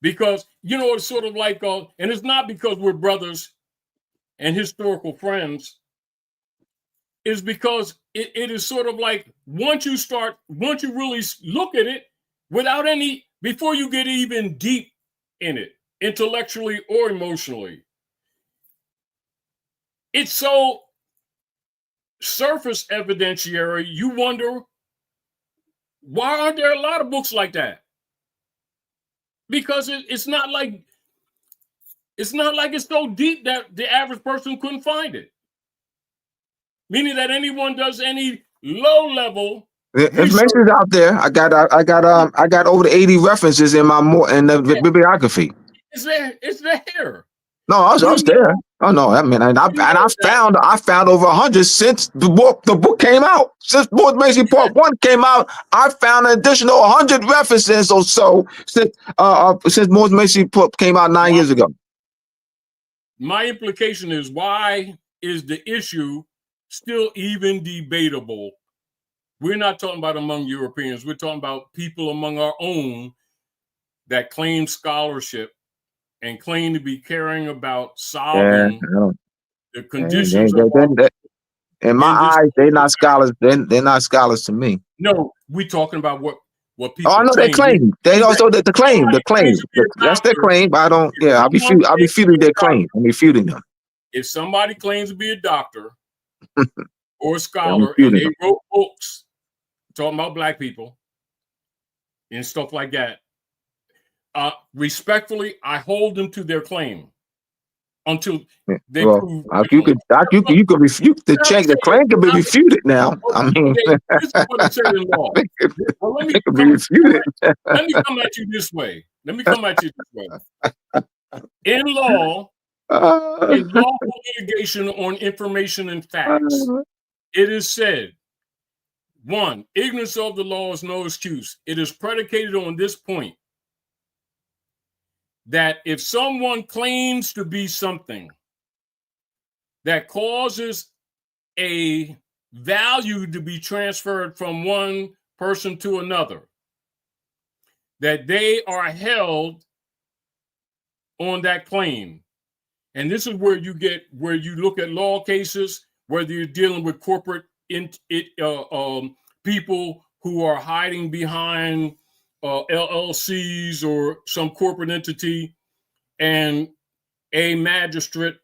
Because, it's sort of like, and it's not because we're brothers and historical friends, is because it is sort of like once you really look at it before you get even deep in it, intellectually or emotionally, it's so surface evidentiary, you wonder, why aren't there a lot of books like that? Because it's not like it's so deep that the average person couldn't find it. Meaning that anyone does any low level Information is out there. I got over 80 references in the bibliography. It's there. No, I was there. Oh no, I mean, I found over 100 since the book came out. Since Mosi Part 1 came out, I found an additional 100 references or so since Mosi Part came out 9 years ago. My implication is, why is the issue still even debatable? We're not talking about among Europeans. We're talking about people among our own that claim scholarship and claim to be caring about solving the conditions of in my eyes, they're not scholars. They're not scholars to me. No, we're talking about what people. Oh, I know they claim. They also the claim. That's their claim. I don't. Yeah, I'll be refuting their claim. I'm refuting them. If somebody claims to be a doctor or a scholar and they wrote books talking about Black people and stuff like that, respectfully, I hold them to their claim until they prove. You could refute the check. The claim can be refuted now. I mean, this is what it said in law. Well, let me come at you this way. In law, in lawful litigation on information and facts, it is said, 1, ignorance of the law is no excuse. It is predicated on this point, that if someone claims to be something that causes a value to be transferred from one person to another, that they are held on that claim. And this is where you look at law cases, whether you're dealing with corporate people who are hiding behind LLCs or some corporate entity, and a magistrate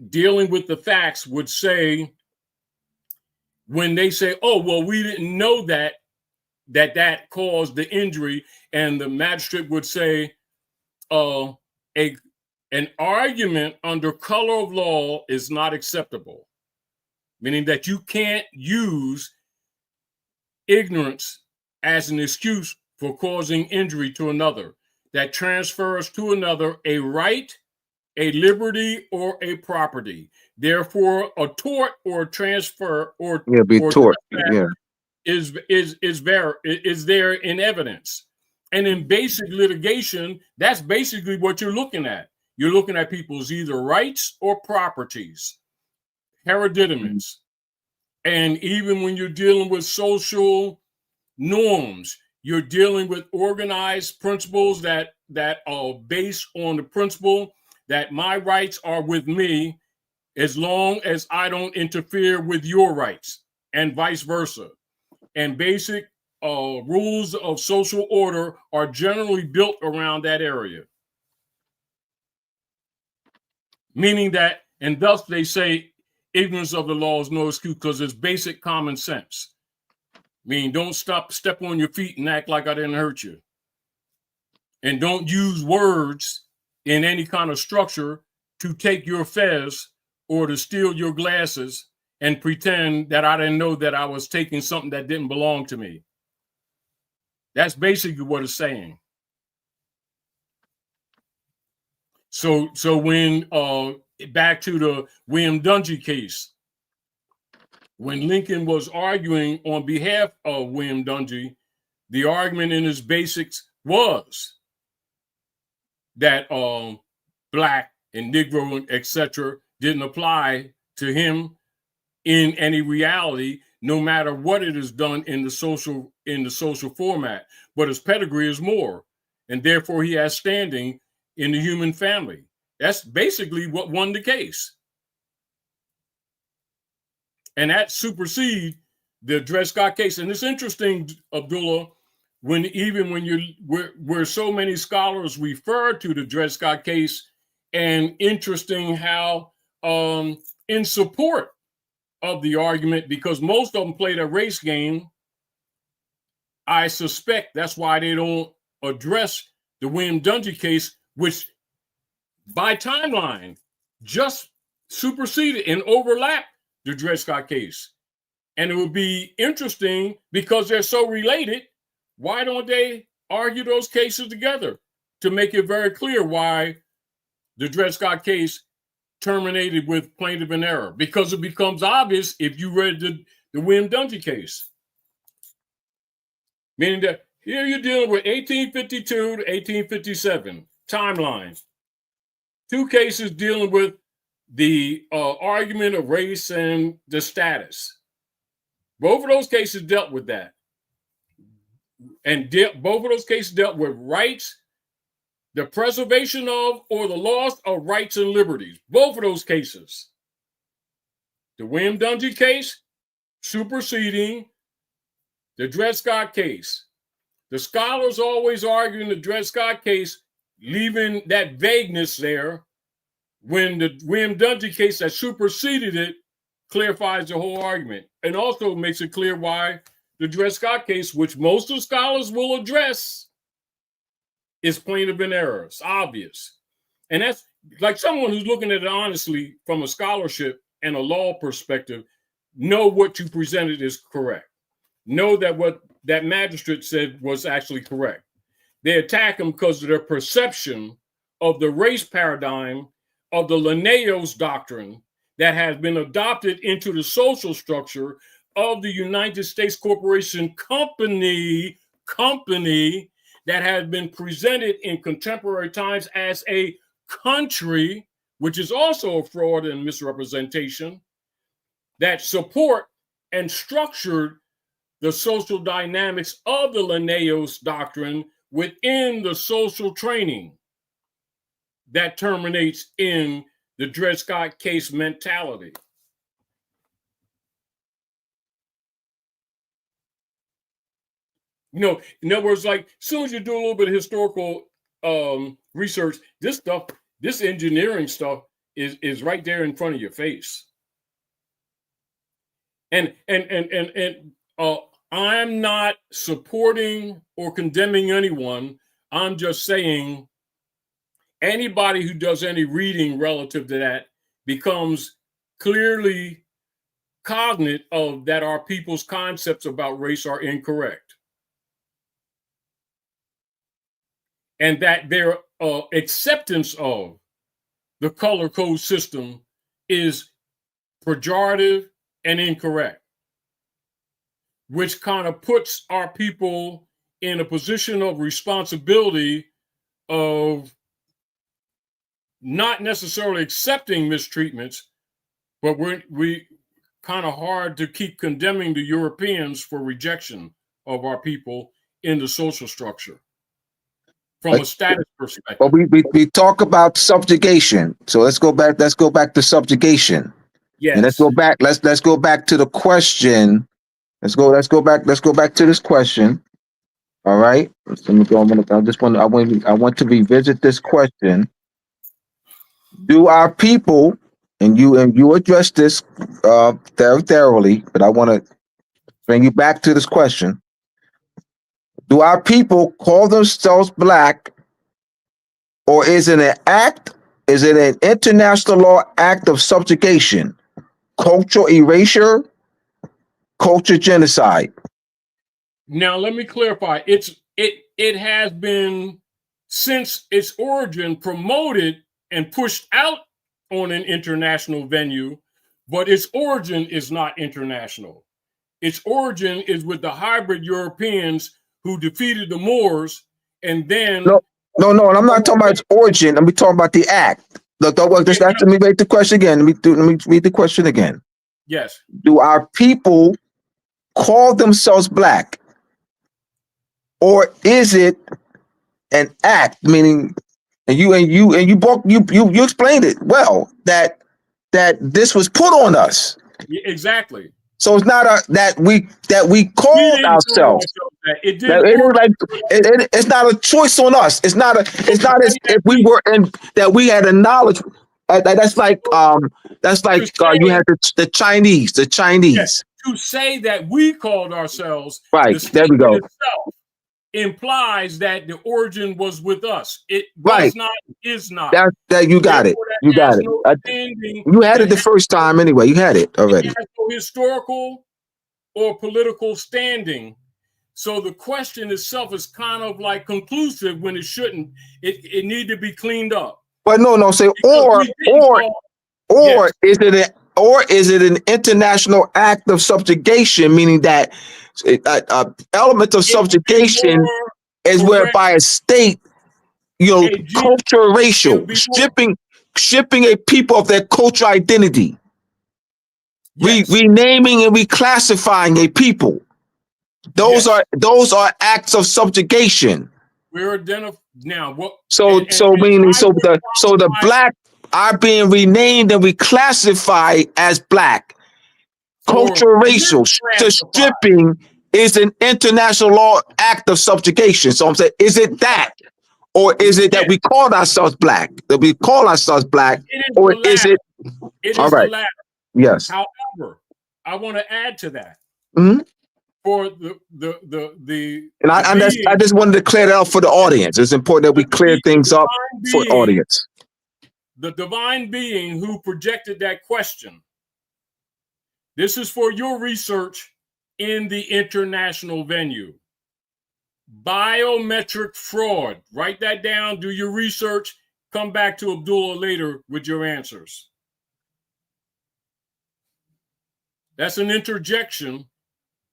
dealing with the facts would say, when they say, oh, well, we didn't know that caused the injury, and the magistrate would say, an argument under color of law is not acceptable, meaning that you can't use ignorance as an excuse for causing injury to another, that transfers to another a right, a liberty, or a property. Therefore, a tort or transfer or be tort. trespass is there in evidence. And in basic litigation, that's basically what you're looking at. You're looking at people's either rights or properties, hereditaments. And even when you're dealing with social norms, you're dealing with organized principles that are based on the principle that my rights are with me as long as I don't interfere with your rights, and vice versa. And basic rules of social order are generally built around that area. Meaning that, and thus they say, ignorance of the law is no excuse, because it's basic common sense. Meaning, don't step on your feet and act like I didn't hurt you. And don't use words in any kind of structure to take your fez or to steal your glasses and pretend that I didn't know that I was taking something that didn't belong to me. That's basically what it's saying. So when back to the William Dungy case, when Lincoln was arguing on behalf of William Dungy, the argument in his basics was that Black and Negro, etc., didn't apply to him in any reality, no matter what it is done in the social format. But his pedigree is more, and therefore he has standing in the human family. That's basically what won the case. And that supersedes the Dred Scott case. And it's interesting, Abdullah, when where so many scholars refer to the Dred Scott case, and interesting how in support of the argument, because most of them played a race game, I suspect that's why they don't address the William Dungy case, which by timeline just superseded and overlapped the Dred Scott case. And it would be interesting, because they're so related, why don't they argue those cases together to make it very clear why the Dred Scott case terminated with plaintiff in error? Because it becomes obvious if you read the William Dungy case. Meaning that here you're dealing with 1852 to 1857 timeline. Two cases dealing with the argument of race and the status. Both of those cases dealt with that. And both of those cases dealt with rights, the preservation of or the loss of rights and liberties. Both of those cases. The William Dungy case superseding the Dred Scott case. The scholars always argue in the Dred Scott case, leaving that vagueness there, when the William Dungy case that superseded it clarifies the whole argument, and also makes it clear why the Dred Scott case, which most of the scholars will address, is plaintiff in error. It's obvious. And that's like someone who's looking at it honestly from a scholarship and a law perspective, know what you presented is correct. Know that what that magistrate said was actually correct. They attack him because of their perception of the race paradigm of the Linnaeus doctrine that has been adopted into the social structure of the United States Corporation Company that has been presented in contemporary times as a country, which is also a fraud and misrepresentation, that support and structured the social dynamics of the Linnaeus doctrine within the social training that terminates in the Dred Scott case mentality. You know, in other words, like, as soon as you do a little bit of historical research, this engineering stuff is right there in front of your face. And I'm not supporting or condemning anyone. I'm just saying anybody who does any reading relative to that becomes clearly cognate of that our people's concepts about race are incorrect. and that their acceptance of the color code system is pejorative and incorrect, which kind of puts our people in a position of responsibility of not necessarily accepting mistreatments, but we kind of hard to keep condemning the Europeans for rejection of our people in the social structure from a status perspective. But we talk about subjugation. So let's go back to subjugation. Yes. And let's go back to the question. Let's go back to this question. All right. Let me go. I want to revisit this question. Do our people, and you address this very thoroughly, but I want to bring you back to this question. Do our people call themselves black, or is it an act? Is it an international law act of subjugation, cultural erasure, culture genocide? Now let me clarify. It has been since its origin promoted and pushed out on an international venue, but its origin is not international. Its origin is with the hybrid Europeans who defeated the Moors, and then No, and I'm not talking about its origin. I'm talking about the act. Let me make the question again. Let me read the question again. Yes. Do our people call themselves black, or is it an act? Meaning, and you explained it well that this was put on us. Exactly. So it's not that we called ourselves. It's not a choice on us. It's not as if we were in that we had a knowledge. That's like you had the Chinese. Yes. To say that we called ourselves right. The there we go. Itself implies that the origin was with us. It was not, is not. That you got it. You got it. You had it the first time anyway. You had it already. It has no historical or political standing. So the question itself is kind of like conclusive when it shouldn't. It need to be cleaned up. But no. Say is it an international act of subjugation, meaning that element of subjugation is whereby a state, cultural racial, stripping a people of their cultural identity, renaming and reclassifying a people. Those are acts of subjugation. We're identifying now. What? The black are being renamed and reclassified as black. Cultural racial, the stripping is an international law act of subjugation. So I'm saying, is it that, or is it that we call ourselves black? That we call ourselves black, or is it? It is the latter. Yes. However, I want to add to that. Mm-hmm. For the and I just wanted to clear that up for the audience. It's important that we clear things up for the audience. The divine being who projected that question. This is for your research in the international venue. Biometric fraud. Write that down, do your research, come back to Abdullah later with your answers. That's an interjection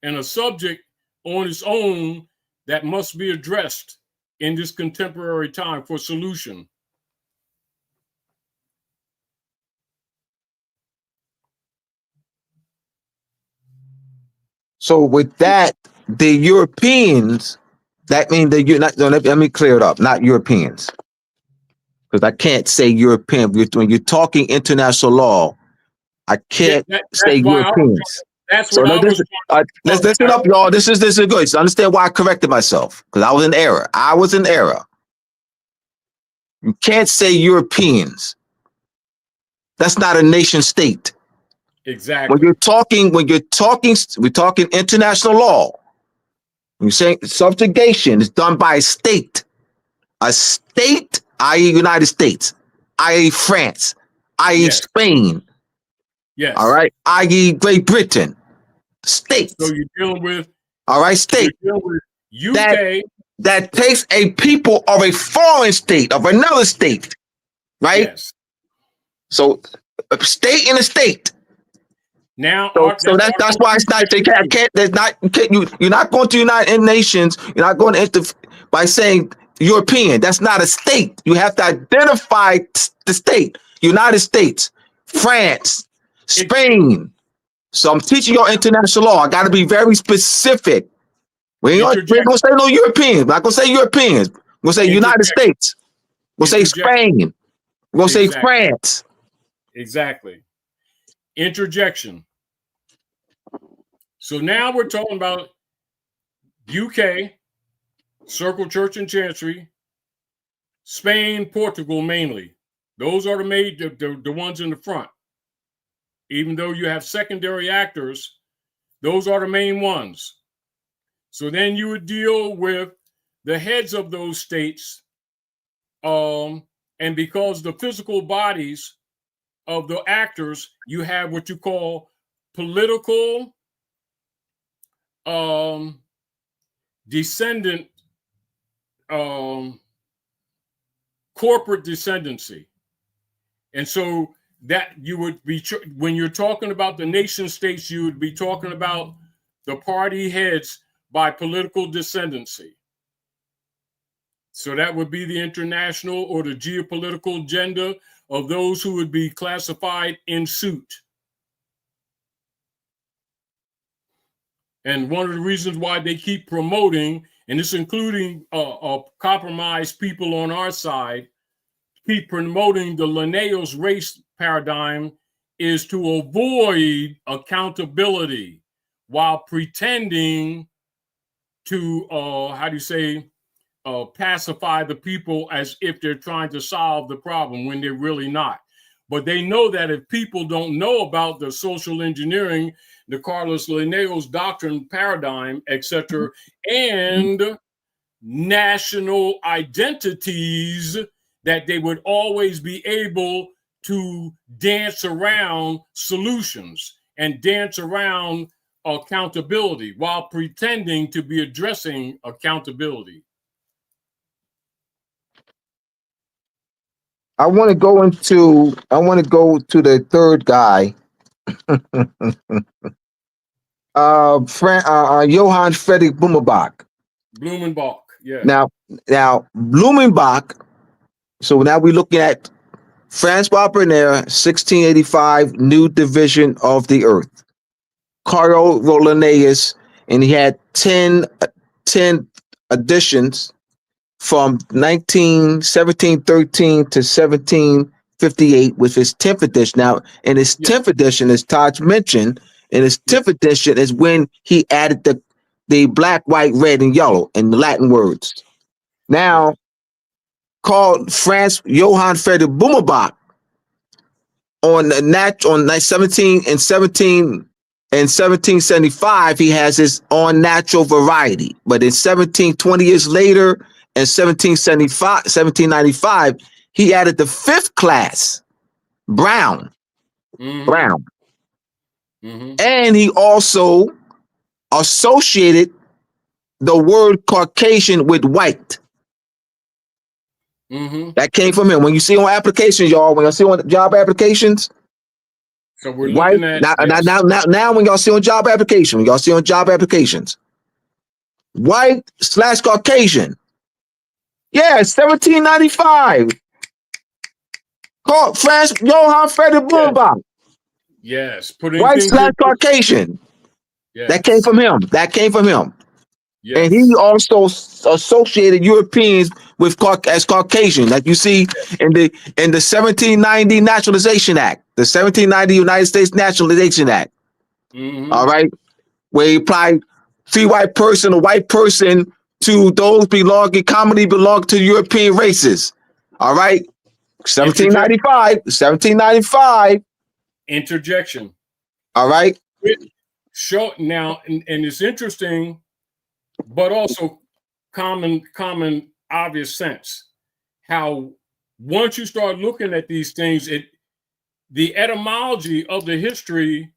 and a subject on its own that must be addressed in this contemporary time for solution. So with that, the Europeans, that means that you're not, let me clear it up, not Europeans. Because I can't say European. When you're talking international law, I can't say Europeans. That's what I was. Let's listen up, y'all. This is good. So understand why I corrected myself, because I was in error. You can't say Europeans. That's not a nation state. Exactly. We're talking international law. You're saying subjugation is done by a state, i.e. United States, i.e. France, i.e. Spain. Yes. All right. i.e. Great Britain. States. So you're dealing with. All right. States. You're dealing with UK. that takes a people of a foreign state, of another state, right? Yes. So a state in a state. Now, So that's why it's not, they can't, there's not, you're not going to United Nations, you're not going to by saying European. That's not a state. You have to identify the state. United States, France, Spain. So I'm teaching you international law. I got to be very specific. We ain't going to say no Europeans. We're not going to say Europeans. We're going to say United States. We'll say Spain. We're going to say France. Exactly. Interjection. So now we're talking about UK, Circle Church and Chancery, Spain, Portugal mainly. Those are the ones in the front. Even though you have secondary actors, those are the main ones. So then you would deal with the heads of those states, and because the physical bodies of the actors, you have what you call political descendant, corporate descendancy. And so that you would be, when you're talking about the nation states, you would be talking about the party heads by political descendancy. So that would be the international or the geopolitical agenda of those who would be classified in suit. And one of the reasons why they keep promoting, and it's including compromised people on our side, keep promoting the Linnaeus race paradigm, is to avoid accountability while pretending to, pacify the people as if they're trying to solve the problem when they're really not. But they know that if people don't know about the social engineering, the Carlos Linnaeus doctrine paradigm, etc., and national identities, that they would always be able to dance around solutions and dance around accountability while pretending to be addressing accountability. I want to go to the third guy. Johann Friedrich Blumenbach. Blumenbach, yeah. Now Blumenbach. So now we're looking at Francois Bernier, 1685, New Division of the Earth. Carlo wrote Linnaeus, and he had 10 editions from 1713 to 1758 with his 10th edition. Now, in his 10th edition, as Taj mentioned, in his 10th edition is when he added the black, white, red, and yellow in the Latin words. Now, called Johann Friedrich Blumenbach on 1775, he has his on natural variety. But in 20 years later, in 1795, he added the 5th class, brown. Brown. And he also associated the word Caucasian with white. That came from him. When you see on applications, y'all, when you see on job applications, so we're looking at now when y'all see on job applications, white / Caucasian. Yeah, 1795. Called Johann Friedrich Blumenbach. Yes, white / Caucasian. Yes. That came from him. Yes. And he also associated Europeans with as Caucasian, like you see in the 1790 Naturalization Act, the 1790 United States Naturalization Act. All right, where he applied free white person, a white person, to those commonly belong to European races. All right, 1795. Interjection. All right. Show now, and it's interesting, but also common obvious sense, how once you start looking at these things, the etymology of the history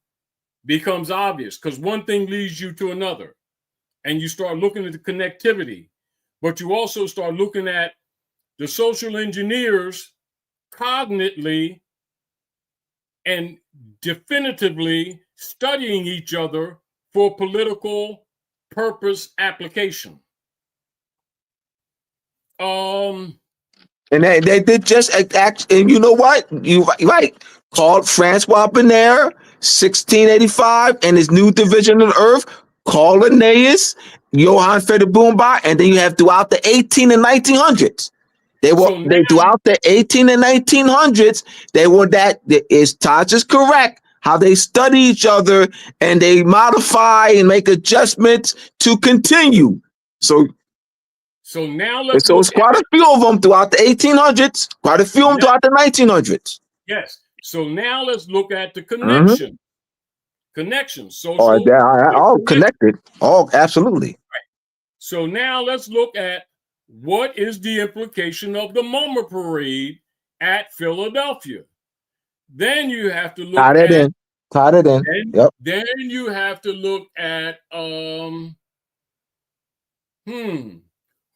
becomes obvious, because one thing leads you to another, and you start looking at the connectivity. but you also start looking at the social engineers cognitively and definitively studying each other for political purpose application. And they did just act, and you know what? You right. Called Francois Benaire, 1685, and his new division of Earth, called Linnaeus, Johann Friedrich Boombach, and then you have throughout the 18 and 1900s. They were throughout the 18 and 1900s. They were that is Taj is correct. How they study each other and they modify and make adjustments to continue. So now let's it's quite a few of them throughout the 1800s, quite a few of them throughout the 1900s. Yes. So now let's look at the connection. Connections. Social. All connected. All absolutely. Right. So now let's look at what is the implication of the MoMA parade at Philadelphia. Then you have to look Tie it in. Yep. Then you have to look at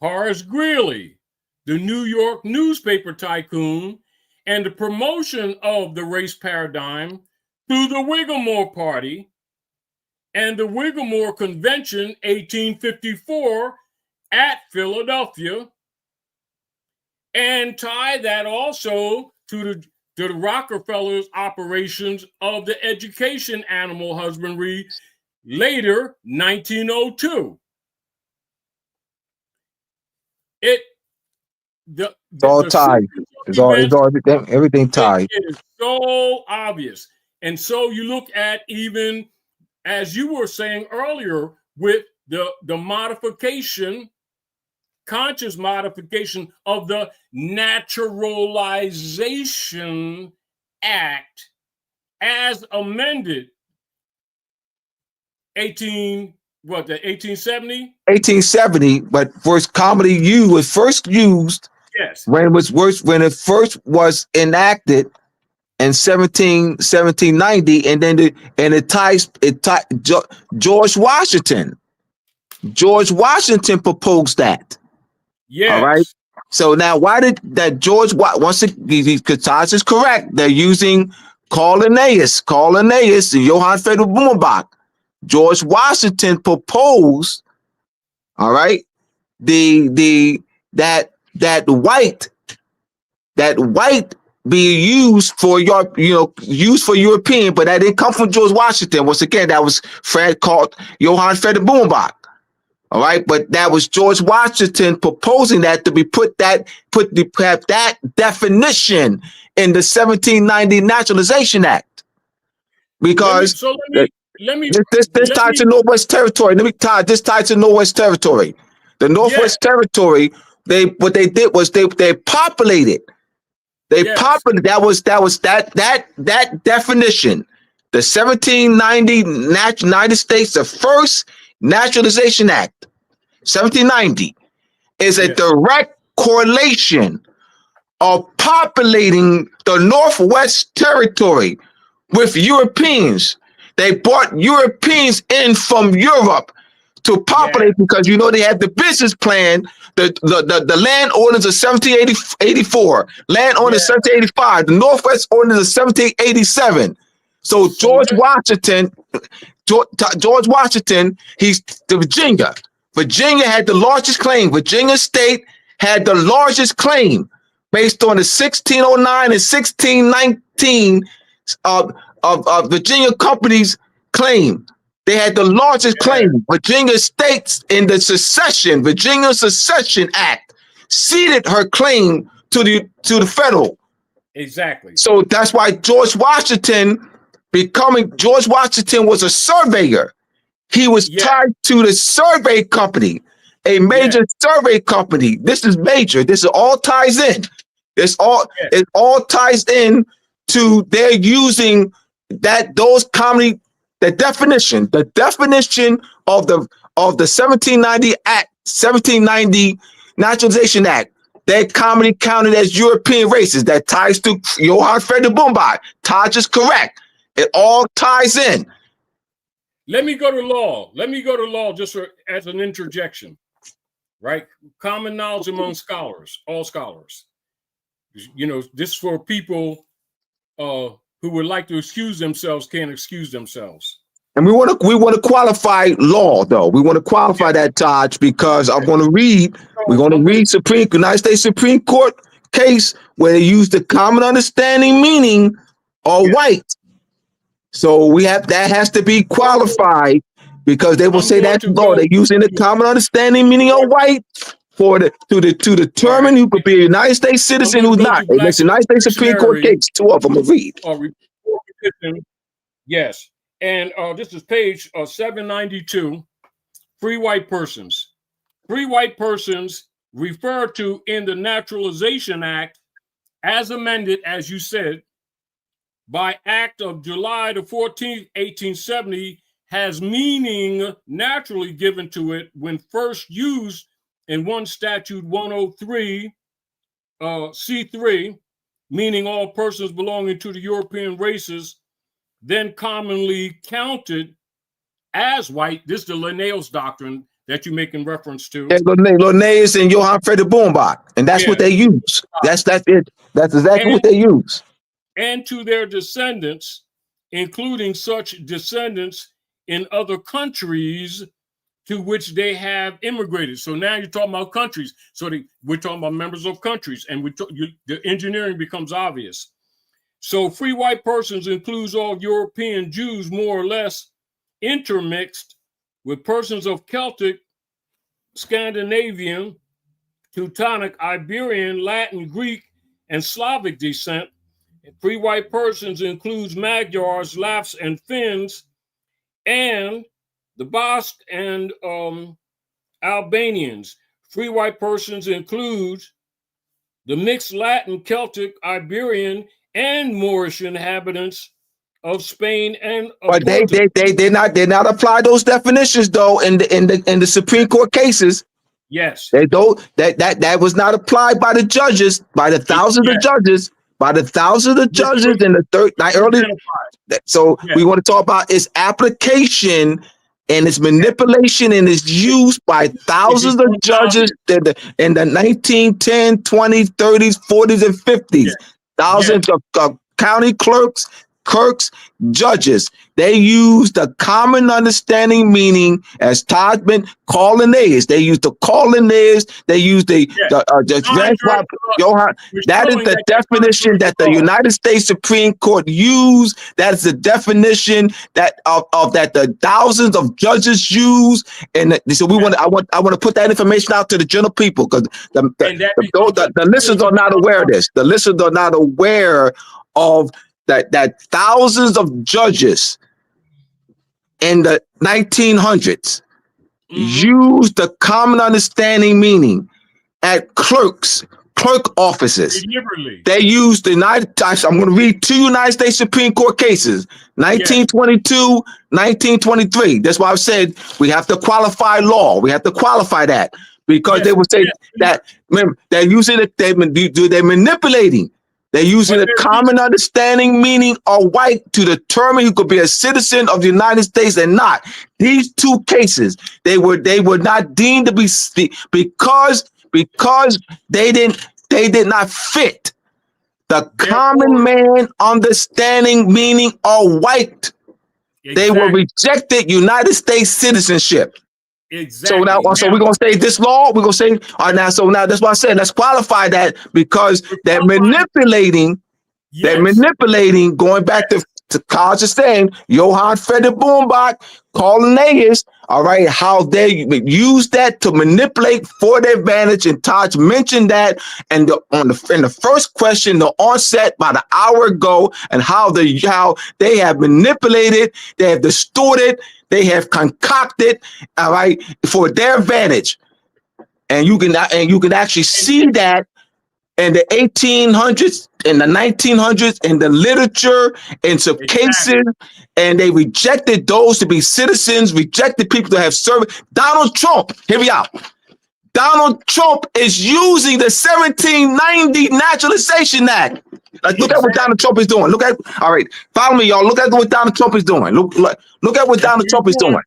Horace Greeley, the New York newspaper tycoon, and the promotion of the race paradigm through the Whittemore Party and the Whittemore Convention 1854 at Philadelphia, and tie that also to the Rockefellers' operations of the education animal husbandry later, 1902. It's all tied. It's all everything tied. It is so obvious. And so you look at, even as you were saying earlier, with the modification, conscious modification of the Naturalization Act as amended 1870? 1870, but first comedy U was first used when it first was enacted in 1790, and then it ties George Washington. George Washington proposed that. Yes. All right. So now, why did that George? Once because Taj is correct, they're using Linnaeus, and Johann Friedrich Boombach. George Washington proposed, all right, that white be used for European, but that didn't come from George Washington. Once again, that was called Johann Friedrich Boombach. All right, but that was George Washington proposing that to be put that definition in the 1790 Naturalization Act, because this tied to Northwest Territory. This tied to Northwest Territory. The Northwest Territory. What they did was they populated. Populated. That was that definition. The 1790 United States, the first Naturalization Act, 1790, is a direct correlation of populating the Northwest Territory with Europeans. They brought Europeans in from Europe to populate because they had the business plan, the land ordinance of 1784, land ordinance 1785, the Northwest ordinance of 1787. So George Washington, he's the Virginia. Virginia had the largest claim. Virginia State had the largest claim based on the 1609 and 1619 of Virginia Company's claim. They had the largest claim. Virginia States in the Virginia Secession Act ceded her claim to the federal. Exactly. So that's why George Washington was a surveyor. He was tied to the survey company, a major survey company. This is major. This all ties in. It all ties in to their using the definition of the 1790 Naturalization Act. That comedy counted as European races. That ties to Johann Friedrich Boombach. Taj is correct. It all ties in. Let me go to law. Just as an interjection, right? Common knowledge among scholars, all scholars. You know, this for people who would like to excuse themselves can't excuse themselves. And we want to qualify law, though. We want to qualify that, Taj, because I'm going to read. We're going to read United States Supreme Court case where they use the common understanding meaning of white. So we have that has to be qualified because they will say that law. They're using the common understanding meaning of white for to determine who could be a United States citizen who's not. It's the United States Supreme Court case. Two of them. Read. Yes. And this is page 792, free white persons. Free white persons referred to in the Naturalization Act as amended, as you said, by Act of July the 14th, 1870, has meaning naturally given to it when first used in 1 Statute 103, C3, meaning all persons belonging to the European races, then commonly counted as white. This is the Linnaeus doctrine that you're making reference to. Linnaeus and Johann Friedrich Baumbach, and that's what they use. That's it. That's exactly what they use. And to their descendants, including such descendants in other countries to which they have immigrated. So now you're talking about countries. So we're talking about members of countries, and the engineering becomes obvious. So free white persons includes all European Jews, more or less intermixed with persons of Celtic, Scandinavian, Teutonic, Iberian, Latin, Greek, and Slavic descent. Free white persons includes Magyars, Lapps, and Finns, and the Basque and Albanians. Free white persons includes the mixed Latin, Celtic, Iberian, and Moorish inhabitants of Spain and but they did not apply those definitions though in the Supreme Court cases. Yes, they don't that was not applied by the judges, by the thousands of judges, in the early. So we want to talk about its application and its manipulation and its use by thousands of judges in the 1910, 20s, 30s, 40s, and 50s. Thousands of county clerks, judges. They use the common understanding meaning as Todd been Linnaeus. They use the Linnaeus. They use the Johann. That is the definition that the United States Supreme Court used. That is the definition that of that the thousands of judges use. And so I want to put that information out to the general people because the listeners are not aware of this. The listeners are not aware of that thousands of judges in the 1900s used the common understanding meaning at clerk offices. They used I'm going to read 2 United States Supreme Court cases, 1922, 1923. That's why I've said we have to qualify law. We have to qualify that because they would say that remember, they're using it, they're manipulating. They're using a common understanding meaning of white to determine who could be a citizen of the United States and not. These 2 cases, they were not deemed to be because they did not fit the common man understanding meaning of white. Exactly. They were rejected United States citizenship. Exactly. So we're gonna say this law. We're gonna say all right now. So now that's why I said let's qualify that because they're manipulating. They're manipulating. Going back to College of saying Johann Friedrich Baumbach, Linnaeus. All right, how they use that to manipulate for their advantage. And Taj mentioned that, and in the first question, the onset about an hour ago, and how they have manipulated, they have distorted. They have concocted, all right, for their advantage, and you can actually see that in the 1800s, in the 1900s, in the literature, in some cases, and they rejected those to be citizens, rejected people to have service. Donald Trump, here we are. Donald Trump is using the 1790 Naturalization Act. Look at what Donald Trump is doing. All right, follow me, y'all. Look at what Donald Trump is doing. Look at what Donald Trump is doing.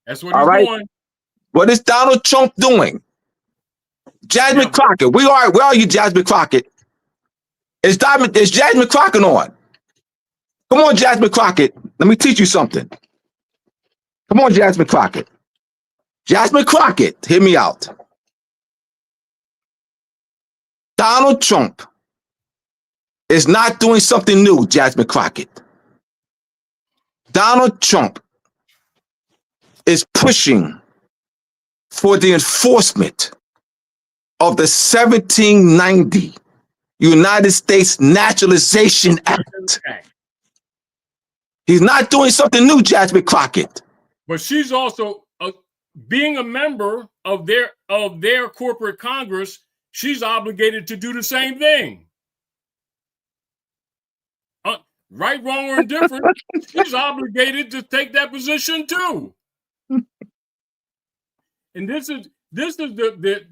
That's what he's doing. What is Donald Trump doing? Jasmine Now, Crockett. Where are you, Jasmine Crockett? Is Jasmine Crockett on? Come on, Jasmine Crockett. Let me teach you something. Come on, Jasmine Crockett. Jasmine Crockett, hear me out. Donald Trump is not doing something new, Jasmine Crockett. Donald Trump is pushing for the enforcement of the 1790 United States Naturalization Act. He's not doing something new, Jasmine Crockett. but she's also being a member of their corporate Congress. She's obligated to do the same thing. Right, wrong, or indifferent, she's obligated to take that position too. And this is the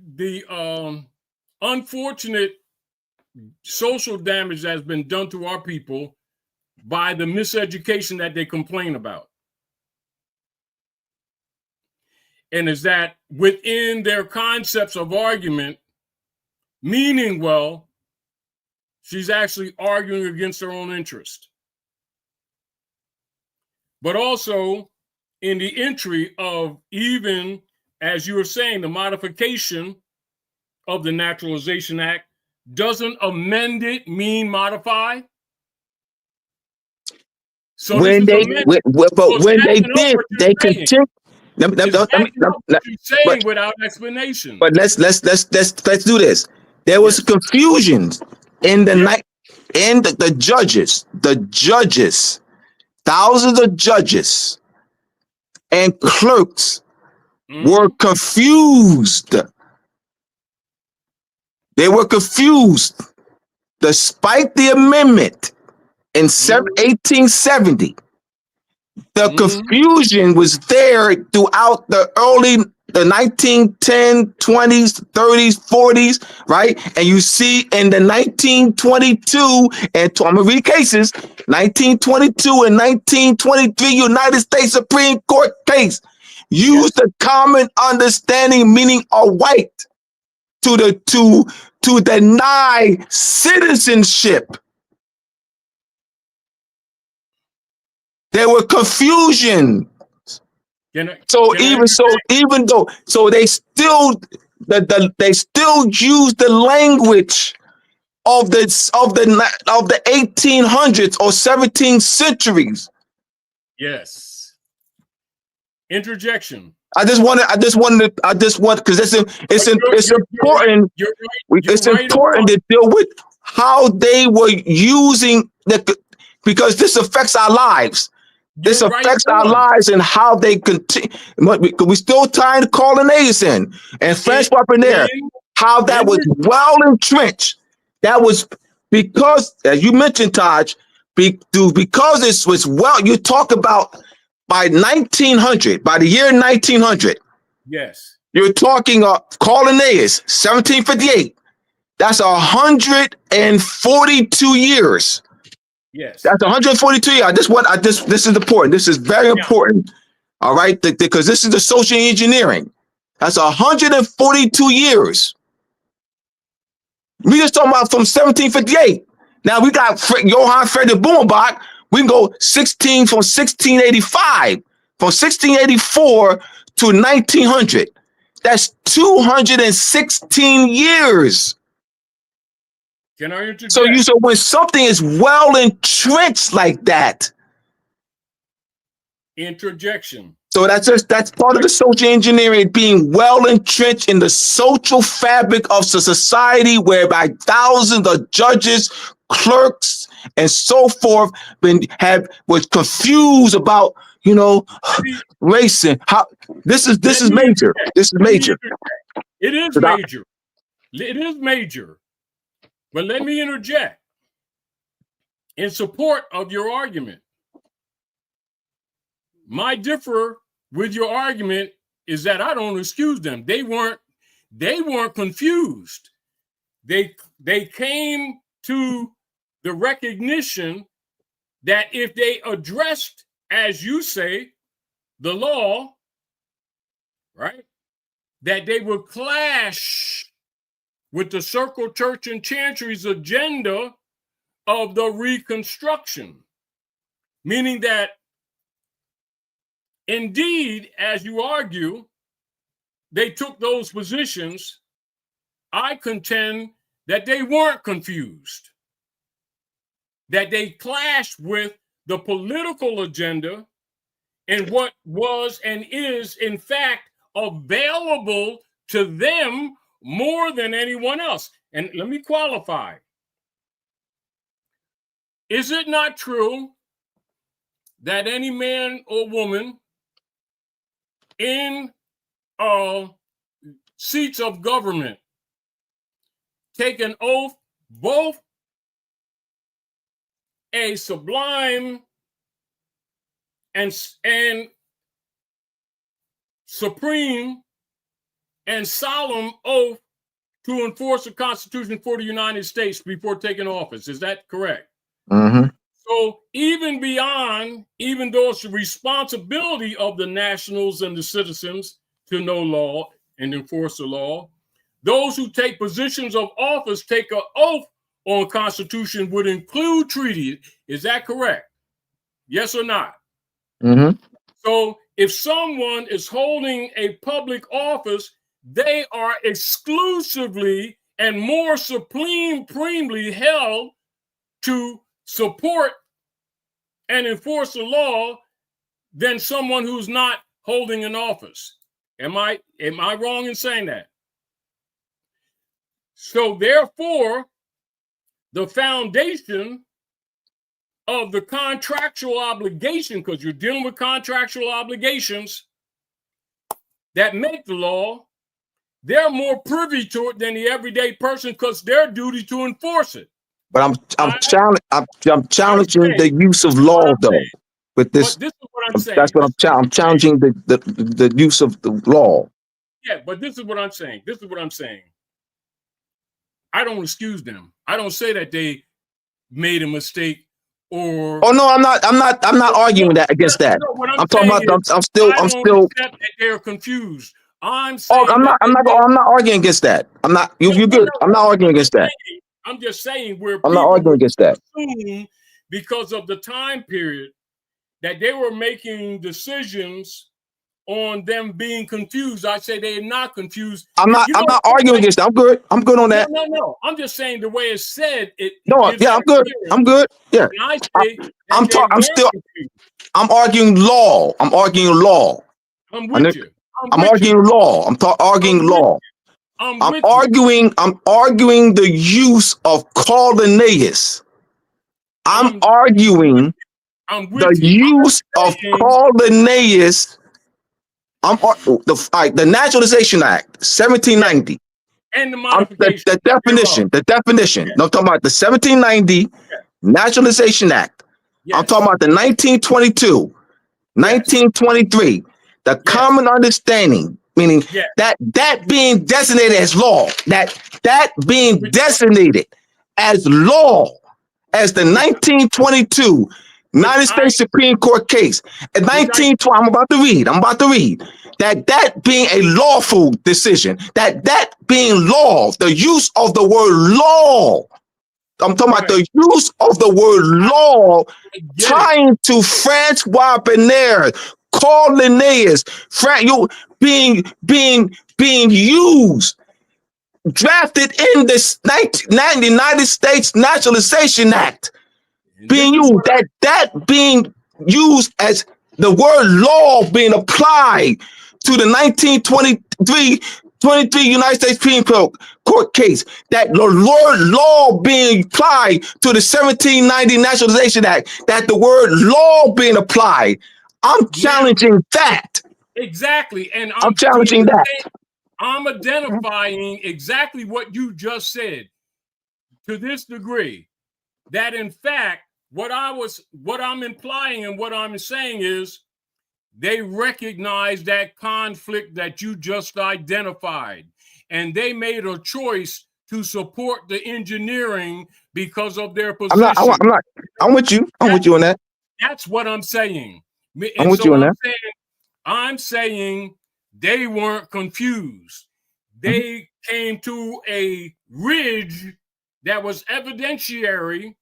unfortunate social damage that's been done to our people by the miseducation that they complain about. And is that within their concepts of argument, meaning well, she's actually arguing against her own interest. But also in the entry of, even as you were saying, the modification of the Naturalization Act, doesn't amend it mean modify? So When they did, they continue. Saying without explanation. But let's do this. There was confusion in the night, and the judges, thousands of judges and clerks were confused. They were confused, despite the amendment in 1870. The confusion was there throughout the 1910s, 20s, 30s, 40s, right? And you see in the 1922, and I'm gonna read cases, 1922 and 1923 United States Supreme Court case used the common understanding meaning of white to deny citizenship. There were confusion. Even though they still use the language of the 1800s or 17th centuries. Yes. Interjection. Because it's important. It's important to deal with how they were using because this affects our lives. This affects our lives and how they continue. We still tying the colonization and French weapon there. How that was well entrenched. That was because, as you mentioned, Taj, because it was well. You talk about by 1900, by the year 1900. Yes. You're talking colonizers 1758. That's 142 years. Yes. That's 142 years. This is important. This is very important. All right. Because this is the social engineering. That's 142 years. We just talking about from 1758. Now we got Johann Friedrich Blumenbach. We can go 1685. From 1684 to 1900. That's 216 years. Can I interject? So when something is well entrenched like that. Interjection. So that's part of the social engineering, being well entrenched in the social fabric of society, whereby thousands of judges, clerks, and so forth was confused about racing. How this is major. This is major. It is major. It is major. But let me interject in support of your argument. My differ with your argument is that I don't excuse them. They weren't confused. They came to the recognition that if they addressed, as you say, the law, right, that they would clash with the Circle Church and Chantry's agenda of the Reconstruction, meaning that indeed, as you argue, they took those positions. I contend that they weren't confused, that they clashed with the political agenda and what was and is, in fact, available to them more than anyone else. And let me qualify. Is it not true that any man or woman in seats of government take an oath, both a sublime and supreme and solemn oath to enforce the Constitution for the United States before taking office? Is that correct? Mm-hmm. So even though it's the responsibility of the nationals and the citizens to know law and enforce the law, those who take positions of office take an oath on Constitution would include treaties. Is that correct? Yes or not? Mm-hmm. So if someone is holding a public office, they are exclusively and more supremely held to support and enforce the law than someone who's not holding an office. Am I wrong in saying that? So therefore, the foundation of the contractual obligation, because you're dealing with contractual obligations that make the law, they're more privy to it than the everyday person because their duty to enforce it. But I'm challenging the use of law though. With this, but this is what I'm saying. That's what I'm challenging the use of the law. Yeah, but this is what I'm saying. I don't excuse them. I don't say that they made a mistake or. Oh no, I'm not arguing that against that. I'm talking about. I'm still. Accept that they're confused. I'm saying. Oh, I'm not arguing against that. I'm not. You're good. I'm not arguing against that. I'm just saying I'm not arguing against that. Because of the time period that they were making decisions on them being confused. I say they're not confused. I'm not arguing against that. I'm good on that. No. I'm just saying the way it's said. I'm good. Yeah. And I say I'm arguing law. I'm arguing law. I'm with you. I'm arguing law. Arguing law. I'm arguing the use of Linnaeus. I'm arguing the use of Linnaeus. The Naturalization Act, 1790. And the modification. The definition. Yeah. No, I'm talking about the 1790 Naturalization Act. Yes. I'm talking about the 1922, 1923, the common understanding, meaning that being designated as law, that being designated as law, as the 1922 United States Supreme Court case. In 1920, I'm about to read that being a lawful decision, that being law, the use of the word law. I'm talking about the use of the word law, trying to Francois Bernard, Linnaeus, being used, drafted in this United States Naturalization Act. Being used, that being used as the word law being applied to the 1923 United States Supreme Court case, that the word law being applied to the 1790 Naturalization Act, that the word law being applied. I'm challenging that. Exactly. And I'm challenging that. I'm identifying exactly what you just said to this degree, that in fact, what I'm implying and what I'm saying is they recognize that conflict that you just identified, and they made a choice to support the engineering because of their position. I'm with you. I'm with you on that. That's what I'm saying. I'm with you on that. I'm saying they weren't confused. they came to a ridge that was evidentiary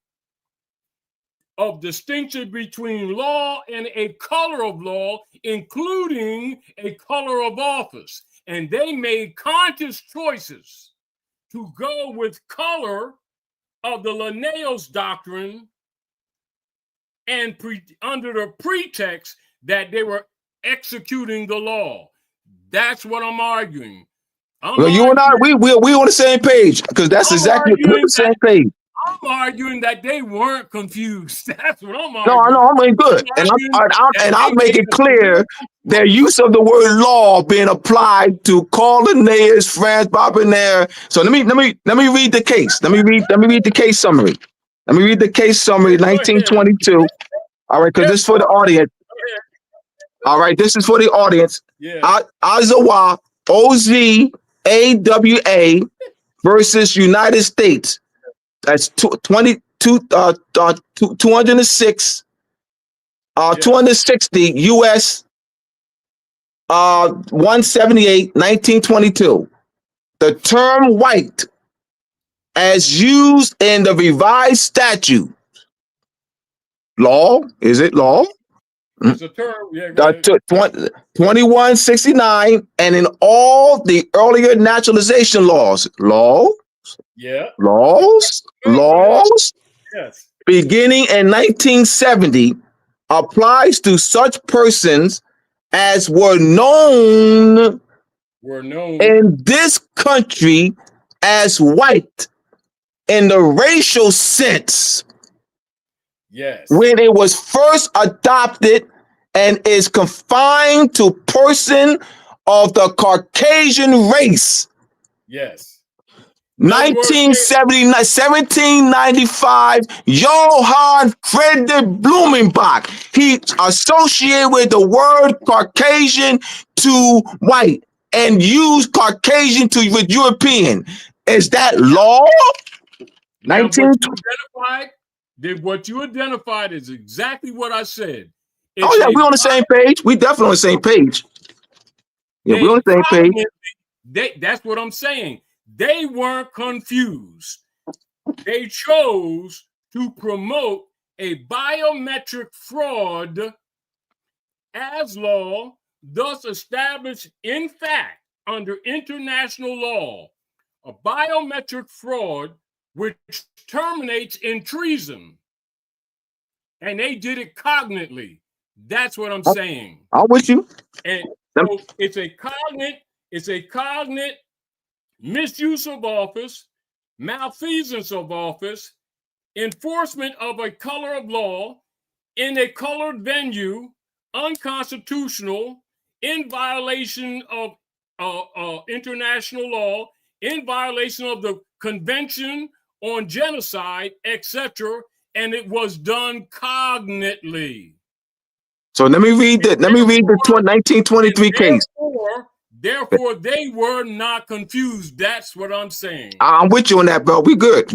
of distinction between law and a color of law, including a color of office. And they made conscious choices to go with color of the Linnaeus doctrine and under the pretext that they were executing the law. That's what I'm arguing. Well, you and I, we on the same page, because that's exactly we're on the same page. I'm arguing that they weren't confused. That's what I'm arguing. No, I know, I'm really good, and I'll make it clear their use of the word law being applied to call Linnaeus, Franz Barbener. So let me read the case. Let me read the case summary. Let me read the case summary, 1922. All right, because this is for the audience. All right, this is for the audience. Yeah. Ozawa, O-Z-A-W-A versus United States. That's 206, 260 U.S. 178, 1922. The term white, as used in the revised statute, law, is it law? It's a term, yeah. 2169, and in all the earlier naturalization laws, yes, beginning in 1970, applies to such persons as were known in this country as white in the racial sense. Yes. When it was first adopted, and is confined to person of the Caucasian race. Yes. 1795, Johann Friedrich Blumenbach. He associated with the word Caucasian to white and used Caucasian with European. Is that law? Now, what you identified is exactly what I said. Oh yeah, we're on the same page. We definitely on the same page. Yeah, we're on the same page. That's what I'm saying. They weren't confused. They chose to promote a biometric fraud as law, thus established in fact under international law, a biometric fraud which terminates in treason. And they did it cognitely. That's what I'm saying. I'm with you. And so it's a cognate misuse of office, malfeasance of office, enforcement of a color of law in a colored venue, unconstitutional, in violation of international law, in violation of the Convention on Genocide, etc., and it was done cognitely. So let me read the 1923 case. Therefore, they were not confused. That's what I'm saying. I'm with you on that, bro. We good.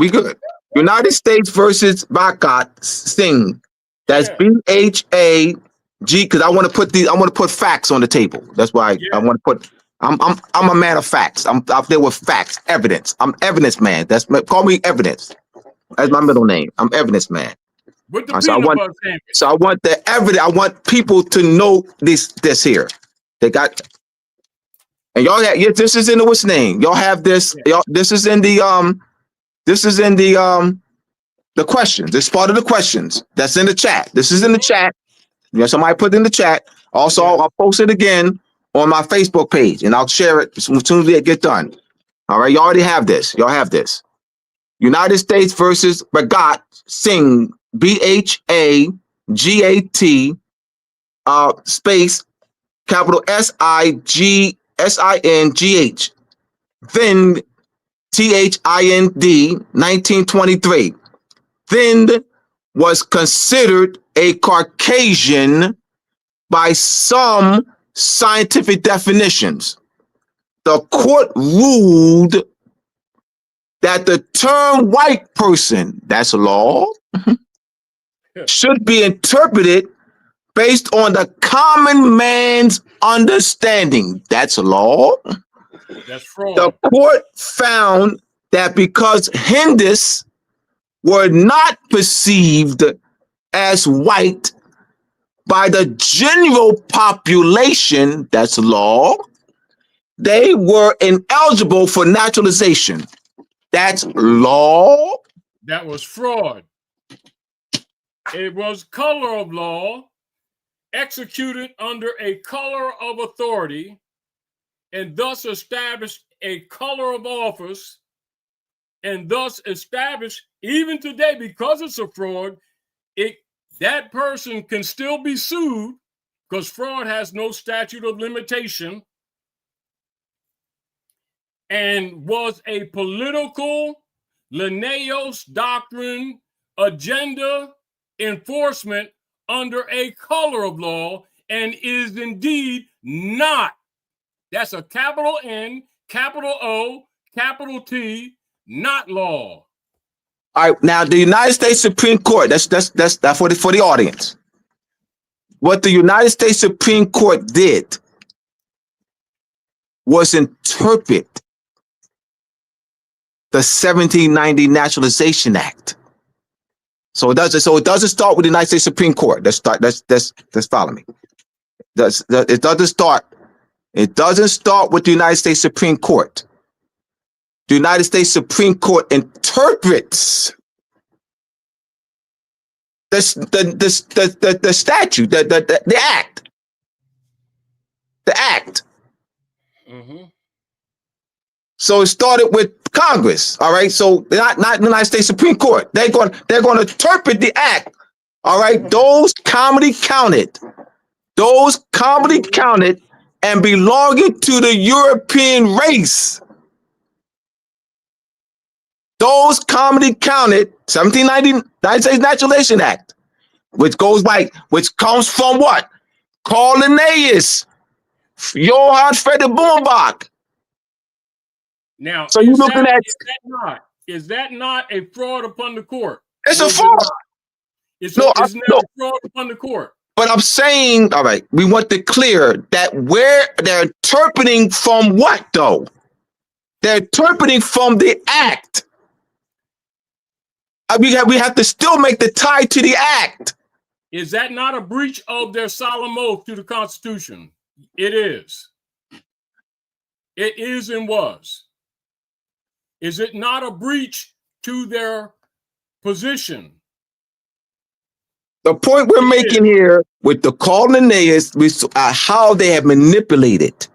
United States versus Bhagat Singh. That's BHAG, because I want to put facts on the table. That's why I want to put. I'm a man of facts. I'm out there with facts, evidence. I'm evidence man. Call me evidence. That's my middle name. I'm evidence man. With the So I want the evidence. I want people to know this here. They got, and y'all have, this is in the what's name? Y'all have this. Y'all, this is in the questions. This is part of the questions. That's in the chat. This is in the chat. You know, somebody put it in the chat. Also, I'll post it again on my Facebook page, and I'll share it as soon as we get done. All right, you already have this. Y'all have this. United States versus Bhagat Singh, BHAGAT, space, capital SINGH, Thind, THIND, 1923. Thind was considered a Caucasian by some scientific definitions. The court ruled that the term white person, that's a law, should be interpreted based on the common man's understanding. That's a law. That's The fraud. court found that because Hindus were not perceived as white by the general population, that's law, they were ineligible for naturalization. That's law. That was fraud. It was color of law executed under a color of authority and thus established a color of office and thus established, even today, because it's a fraud, that person can still be sued because fraud has no statute of limitation and was a political Linnaeus doctrine agenda enforcement under a color of law and is indeed not. That's a capital N, capital O, capital T, not law. All right, now the United States Supreme Court, that's for the audience. What the United States Supreme Court did was interpret the 1790 Naturalization Act. So it doesn't start with the United States Supreme Court. Let's follow me. It doesn't start with the United States Supreme Court. The United States Supreme Court interprets the statute, the act. The act. Mm-hmm. So it started with Congress, all right? So not the United States Supreme Court. They're going to interpret the act, all right? Those commonly counted and belonging to the European race. Those commonly counted, 1790 United States Naturalization Act, which comes from what? Carl Linnaeus, Johann Friedrich Blumenbach. Now, so you're looking at is that not a fraud upon the court? It's a fraud. Isn't that a fraud upon the court? But I'm saying, all right, we want to clear that where they're interpreting from what though? They're interpreting from the act. We have to still make the tie to the act. Is that not a breach of their solemn oath to the Constitution? It is. It is and was. Is it not a breach to their position? The point we're making here with the Carl Linnaeus is how they have manipulated.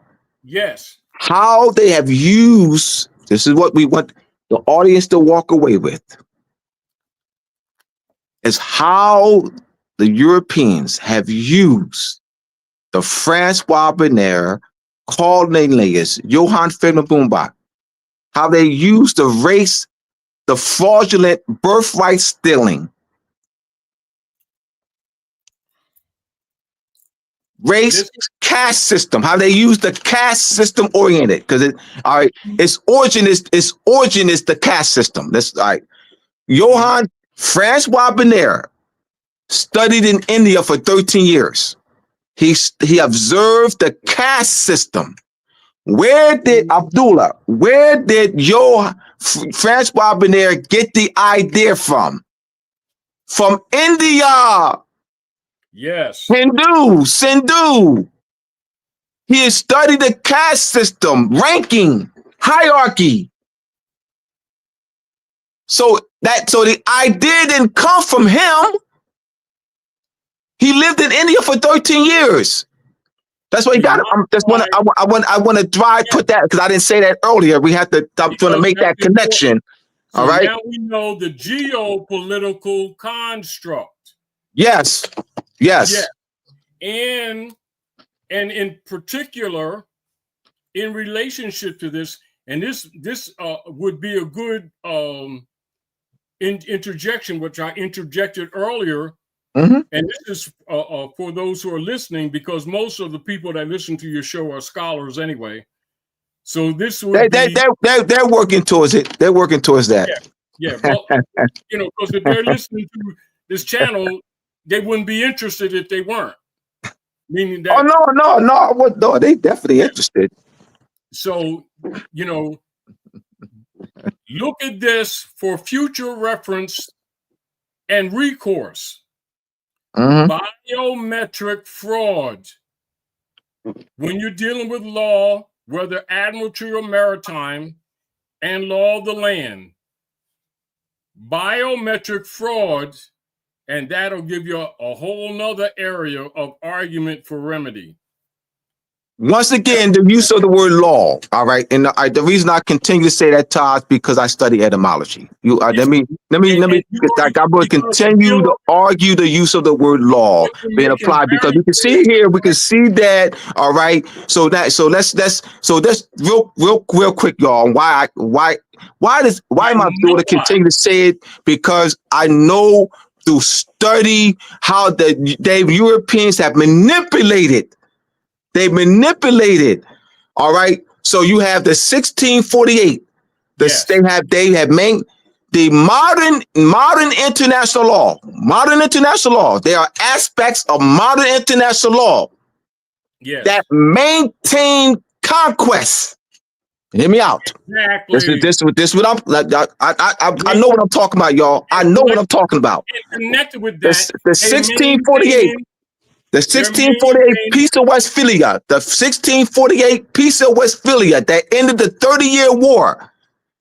Yes. How they have used, this is what we want the audience to walk away with, is how the Europeans have used the Francois Bernier, Carl Linnaeus, Johann Friedrich Blumenbach, how they used the race, the fraudulent birthright stealing, race caste system, how they use the caste system oriented, because its origin is the caste system. That's all right. Johann Francois Bernier studied in India for 13 years. He observed the caste system. Where did Francois Bernier get the idea from? From India. Yes. Sindhu. He has studied the caste system, ranking, hierarchy. So the idea didn't come from him. He lived in India for 13 years. That's what he got. I want to put that, because I didn't say that earlier. We have to make that connection. So all right. Now we know the geopolitical construct. Yes. Yeah. And in particular, in relationship to this, and this would be a good interjection, which I interjected earlier. Mm-hmm. And this is for those who are listening, because most of the people that listen to your show are scholars anyway. So this would they're working towards it. They're working towards that. Yeah. Well, because if they're listening to this channel, they wouldn't be interested if they weren't. Meaning that. Oh no! They definitely interested. So you know, look at this for future reference and recourse. Mm-hmm. Biometric fraud. When you're dealing with law, whether admiralty or maritime, and law of the land, biometric fraud, and that'll give you a whole nother area of argument for remedy. Once again, the use of the word law. All right, and the reason I continue to say that, Todd, because I study etymology. Let me. I will continue to argue the use of the word law being applied because we can see here, we can see that. All right, so let's real quick, y'all. Why am I doing to continue to say it? Because I know through study how the Europeans have manipulated. They manipulated. All right. So you have the 1648. They have made the modern international law. Modern international law. There are aspects of modern international law that maintain conquest. Hear me out. Exactly. This what I know what I'm talking about, y'all. I know what I'm talking about. Connected with that, the 1648. The 1648 Peace of Westphalia, that ended the 30-year war.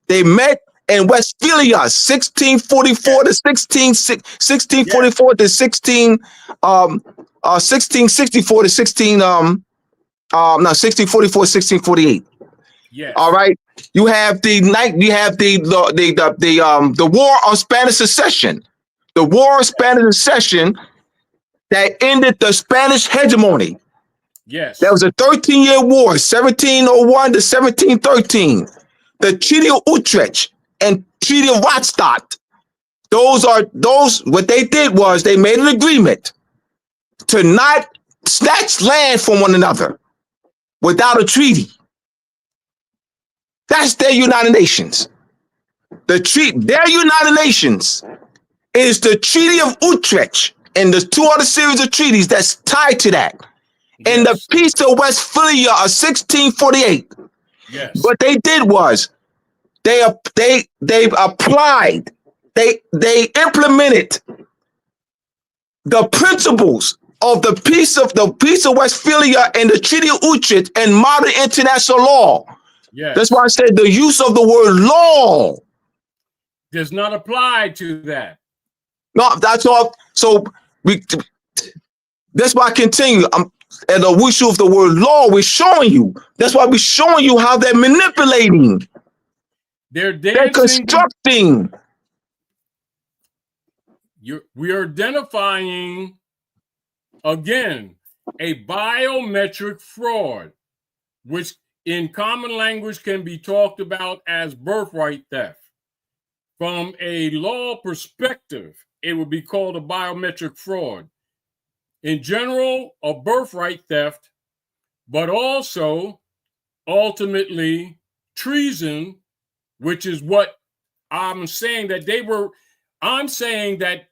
They met in Westphalia, 1644 to 1644 to 1664 to 1648. Yes. All right. You have the war on Spanish succession. The war on Spanish succession that ended the Spanish hegemony. Yes. There was a 13-year war, 1701 to 1713. The Treaty of Utrecht and Treaty of Rastatt. What they did was they made an agreement to not snatch land from one another without a treaty. That's their United Nations. Their United Nations is the Treaty of Utrecht. And there's two other series of treaties that's tied to that. Yes. And the Peace of Westphalia of 1648. Yes. What they did was they applied, they implemented the principles of the Peace of Westphalia and the Treaty of Utrecht and modern international law. Yes. That's why I said the use of the word law does not apply to that. No, that's all. So that's why I continue. And the issue of the word law, we're showing you. That's why we're showing you how they're manipulating. They're constructing. We are identifying, again, a biometric fraud, which in common language can be talked about as birthright theft. From a law perspective, it would be called a biometric fraud. In general, a birthright theft, but also ultimately treason, which is what I'm saying that they were. I'm saying that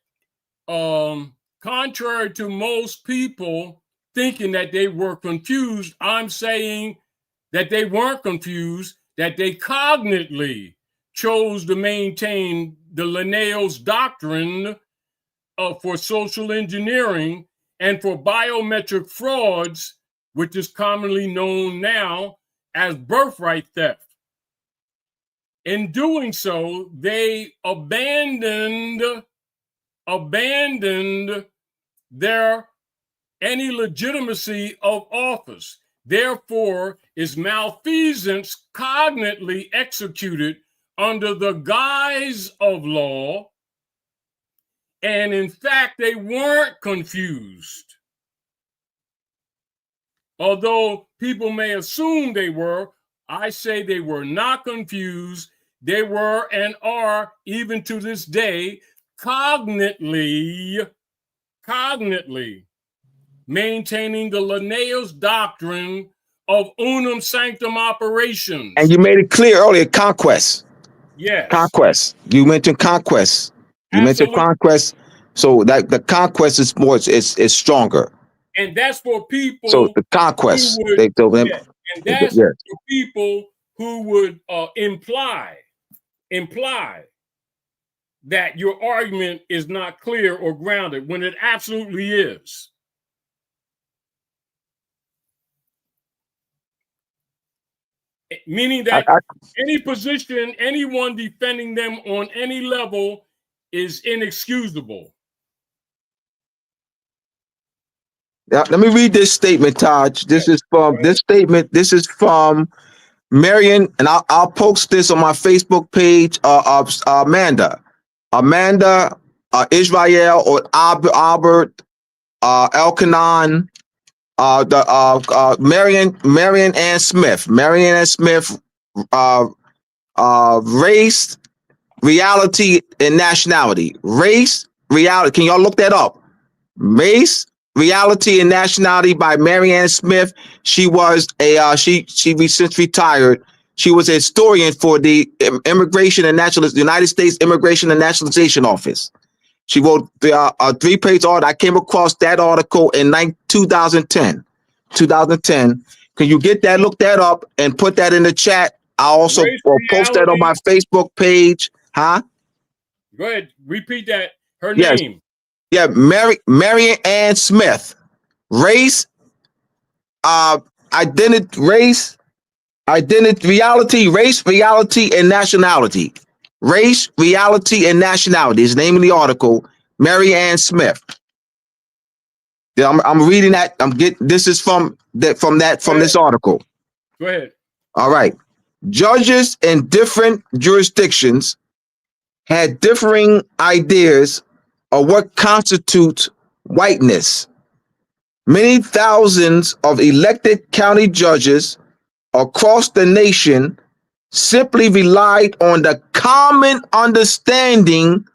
contrary to most people thinking that they were confused, I'm saying that they weren't confused, that they cognitively chose to maintain the Linnaeus doctrine for social engineering and for biometric frauds, which is commonly known now as birthright theft. In doing so, they abandoned their any legitimacy of office. Therefore, is malfeasance cognitively executed under the guise of law, and in fact, they weren't confused. Although people may assume they were, I say they were not confused. They were and are, even to this day, cognitively maintaining the Linnaeus doctrine of unum sanctum operations. And you made it clear earlier, conquest. Yes. Conquest. You mentioned conquest. Mentioned conquest. So that the conquest is more is stronger. And that's for people. So the conquest. And that's for people who would imply that your argument is not clear or grounded when it absolutely is. Meaning that any position, anyone defending them on any level is inexcusable. Let me read this statement, Taj. This is from Marion, and I'll post this on my Facebook page. Amanda, Israel, or Albert, Elkanon, Marion Ann Smith, race, reality, and nationality. Race, reality. Can y'all look that up? Race, Reality, and Nationality by Marianne Smith. She was she since retired. She was a historian for the United States Immigration and Naturalization Office. She wrote a 3-page article. I came across that article in 2010. 2010. Can you get that? Look that up and put that in the chat. I'll also post that on my Facebook page. Huh? Go ahead. Repeat that. Her yes. name. Yeah, Marion Ann Smith. Race, identity, reality, and nationality. Race, reality, and nationality is the name of the article. Mary Ann Smith. Yeah, I'm reading that. This is from this article. Go ahead. All right. Judges in different jurisdictions had differing ideas of what constitutes whiteness. Many thousands of elected county judges across the nation simply relied on the common understanding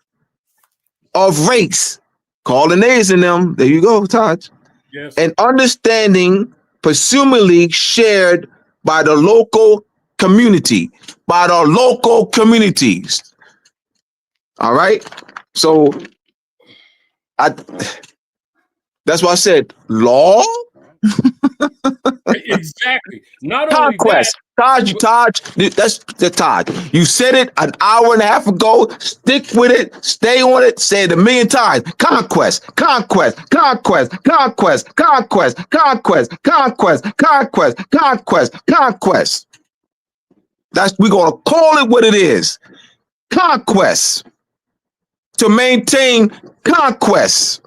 of race. Call the names in them. There you go, Taj. Yes. An understanding presumably shared by the local community, by the local communities. All right. So that's why I said law. Exactly. Not Conquest. only that, Taj, that's the Taj. You said it an hour and a half ago. Stick with it. Stay on it. Say it 1,000,000 times. Conquest. Conquest. Conquest. Conquest. Conquest. Conquest. Conquest. Conquest. Conquest. Conquest. We're gonna call it what it is. Conquest. To maintain conquest.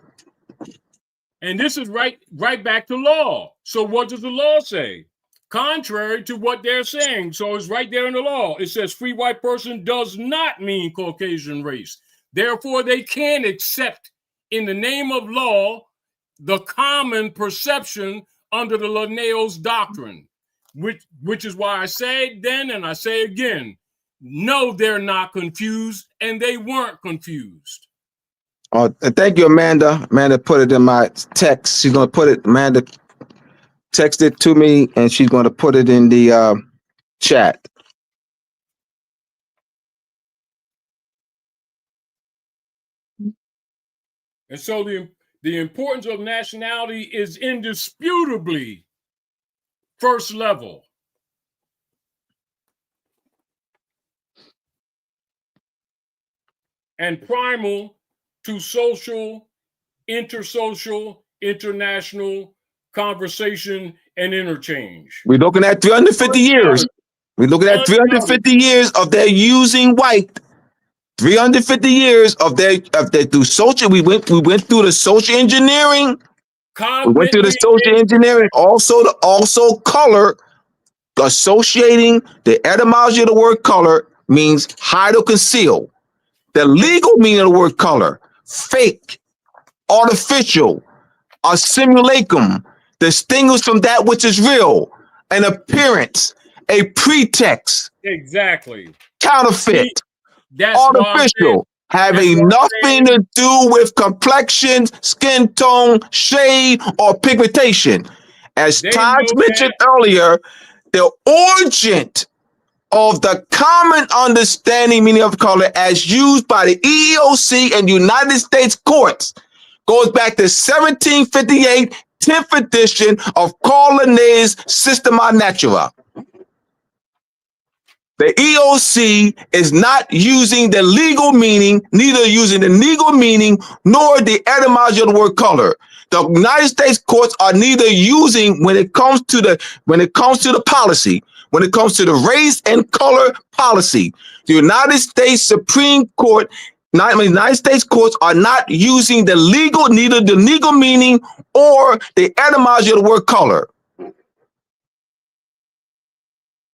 And this is right back to law. So what does the law say? Contrary to what they're saying. So it's right there in the law. It says free white person does not mean Caucasian race. Therefore, they can't accept in the name of law the common perception under the Linnaeus doctrine, which is why I say then and I say again, no, they're not confused, and they weren't confused. Thank you, Amanda. Amanda put it in my text. She's going to put it, Amanda text it to me, and she's going to put it in the chat. And so the importance of nationality is indisputably first level. And primal to social, intersocial, international conversation and interchange. We're looking at 350 years. We're looking at 350 years of their using white. 350 years of their through social. We went through the social engineering. We went through the social engineering. Also color. Associating the etymology of the word color means hide or conceal. The legal meaning of the word color, fake, artificial, a simulacrum, distinguished from that which is real, an appearance, a pretext. Exactly. Counterfeit, artificial, having nothing to do with complexion, skin tone, shade, or pigmentation. As Taj mentioned earlier, the origin of the common understanding meaning of color as used by the EEOC and United States courts goes back to 1758, 10th edition of Carl Linnaeus Systema Naturae. The EOC is not using the legal meaning, neither using the legal meaning nor the etymology of the word color. The United States courts are neither using when it comes to the policy, when it comes to the race and color policy. The United States Supreme Court, United States courts are not using neither the legal meaning or the etymology of the word color.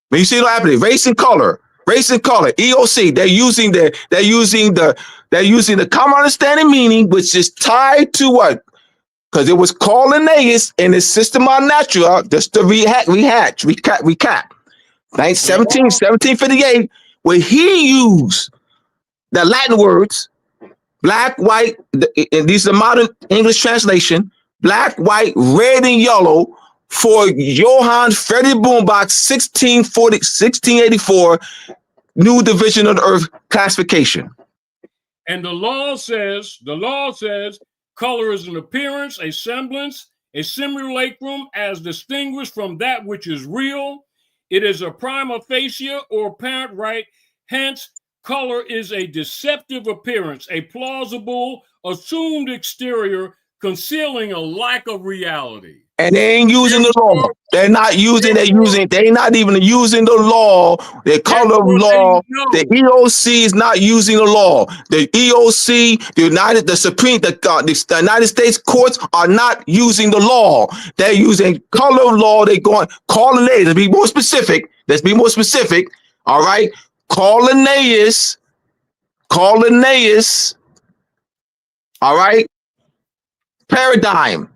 When you see what happening, race and color, EOC, they're using the common understanding meaning, which is tied to what? Because it was called Linnaeus in his System of Natura, just to recap, 1758, where he used the Latin words, black, white, and these are modern English translation, black, white, red, and yellow, for Johann Friedrich Boombach's 1684 New Division of the Earth classification. And the law says, color is an appearance, a semblance, a simulacrum as distinguished from that which is real. It is a prima facie or apparent right. Hence, color is a deceptive appearance, a plausible, assumed exterior concealing a lack of reality. And they ain't using the law. They're not using, they're not even using the law. They call the law. The EOC is not using the law. The EOC, the United States courts are not using the law. They're using color law. They're going, call Linnaeus. Let's be more specific. All right. Call Linnaeus. All right. Paradigm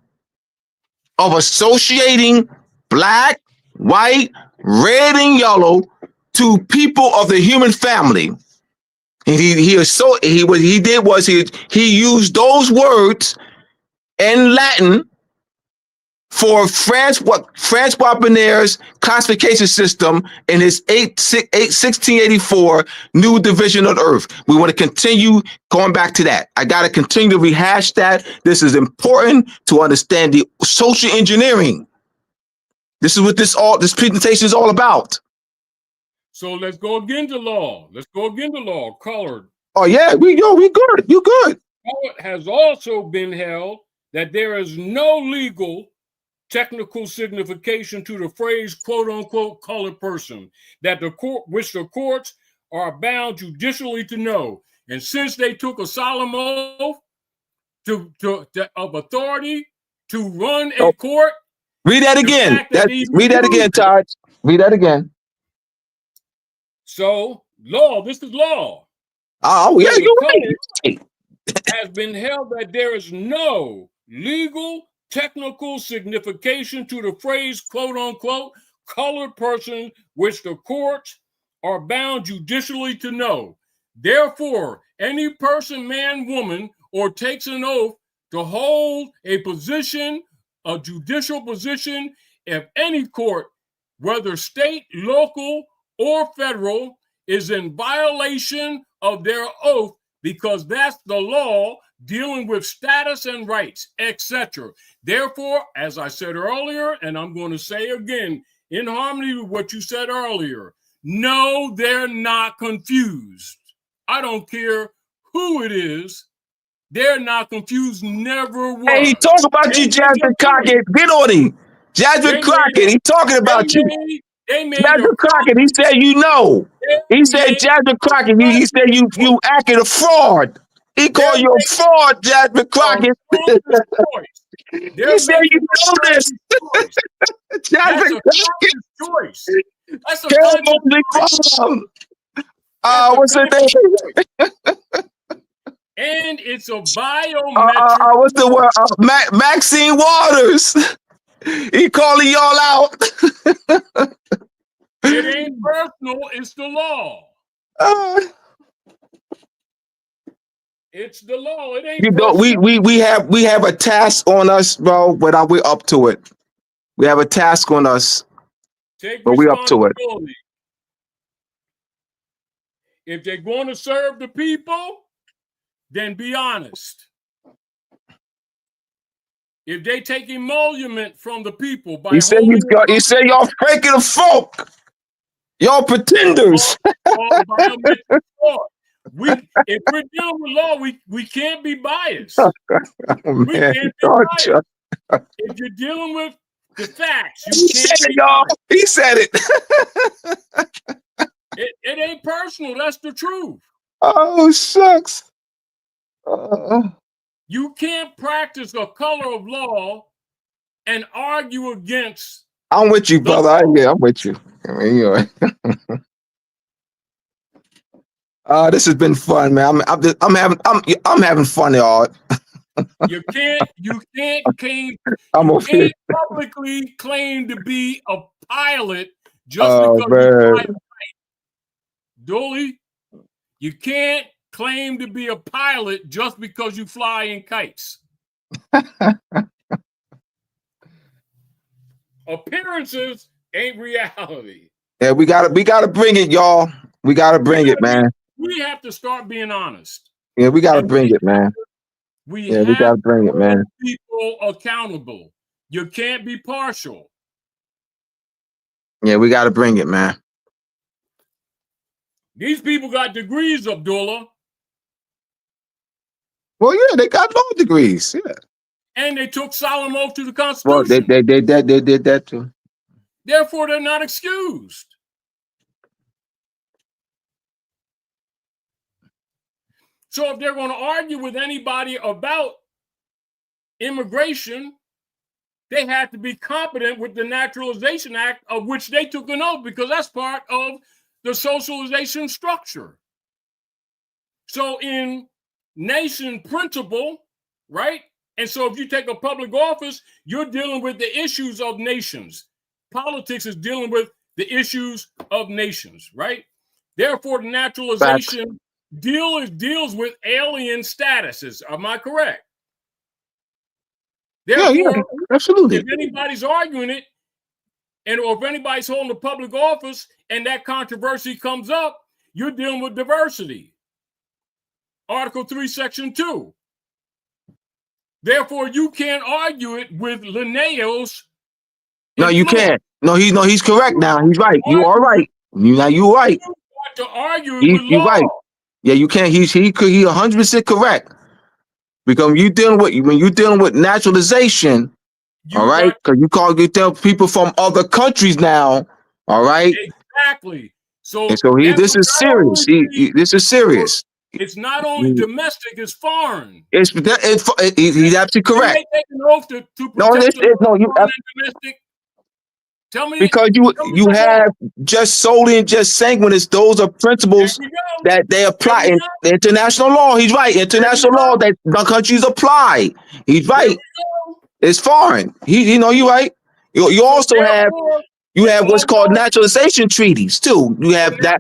of associating black, white, red, and yellow to people of the human family. And he used those words in Latin for Francois Bonner's classification system in his 1684 New Division of the Earth. We want to continue going back to that. I got to continue to rehash that. This is important to understand the social engineering. This is what this presentation is all about. So let's go again to law. Colored. Oh yeah, we good. You good. It has also been held that there is no legal technical signification to the phrase "quote unquote" colored person that the courts are bound judicially to know. And since they took a solemn oath of authority to run a court, read that again. Read that again, Todd. Read that again. So law. This is law. Oh yeah, you're right. Has been held that there is no legal technical signification to the phrase "quote unquote" colored person, which the courts are bound judicially to know. Therefore, any person, man, woman, or takes an oath to hold a position, a judicial position, if any court, whether state, local, or federal, is in violation of their oath, because that's the law dealing with status and rights, etc. Therefore, as I said earlier, and I'm going to say again, in harmony with what you said earlier, no, they're not confused. I don't care who it is. They're not confused, never was. Hey, he talking about you, Jasmine Crockett. Get on him. Jasmine Crockett, he talking about you. Jasmine Crockett, he said you know. He said Jasmine Crockett, he said you acting a fraud. He called you a fraud, Jasmine Crockett. He said you know this. Jasmine Crockett. That's a conscious choice. What's her name? And it's a biometric. What's the word? Maxine Waters. He calling y'all out. It ain't personal. It's the law. It's the law. It ain't. You know, we have a task on us, bro. But we're up to it. We have a task on us, but we're up to it. If they're going to serve the people, then be honest. If they take emolument from the people by he said y'all faking the folk. Y'all pretenders. All biometric fraud. If we're dealing with law, we can't be biased. Oh, We man. can't be biased. If you're dealing with the facts, He you said can't it, be y'all. biased. He said it. It ain't personal. That's the truth. Oh, shucks. You can't practice a color of law and argue against. I'm with you, brother. Yeah, I'm with you. I mean, you know. This has been fun, man. I'm having fun, y'all. You can't I'm over here. publicly claim to be a pilot just Oh, because you man. fly a kite. Dooley, you can't claim to be a pilot just because you fly in kites. Appearances ain't reality. Yeah, we gotta bring it, y'all. We gotta bring it, man. We have to start being honest. Yeah, we gotta bring it, man. We Yeah, we gotta bring it, man. People accountable. You can't be partial. Yeah, we gotta bring it, man. These people got degrees, Abdullah. Well, yeah, they got law degrees. Yeah. And they took solemn oath to the Constitution. Well, they did that too. Therefore, they're not excused. So if they're going to argue with anybody about immigration, they have to be competent with the Naturalization Act, of which they took an oath, because that's part of the socialization structure. So in nation principle, right? And so if you take a public office, you're dealing with the issues of nations. Politics is dealing with the issues of nations, right? Therefore, the naturalization deals with alien statuses. Am I correct? Therefore, yeah, absolutely. If anybody's arguing it, or if anybody's holding a public office and that controversy comes up, you're dealing with diversity. Article 3, Section 2. Therefore, you can't argue it with Linnaeus. No, you can't. No, he's correct now. He's right. You are right. You right. You want to argue it with You're law. right. Yeah, you can't. He 100% correct. Because when you're dealing with naturalization, all right, because you tell people from other countries now, all right. Exactly. So this is serious. This is serious. It's not only domestic; it's foreign. He's absolutely correct. They take an oath to protect domestic. Tell me, because you have just solely and just sanguinis. Those are principles that they apply in international law. He's right. International law that the countries apply. He's right. It's foreign. You're right. You also have what's called naturalization treaties too. You have they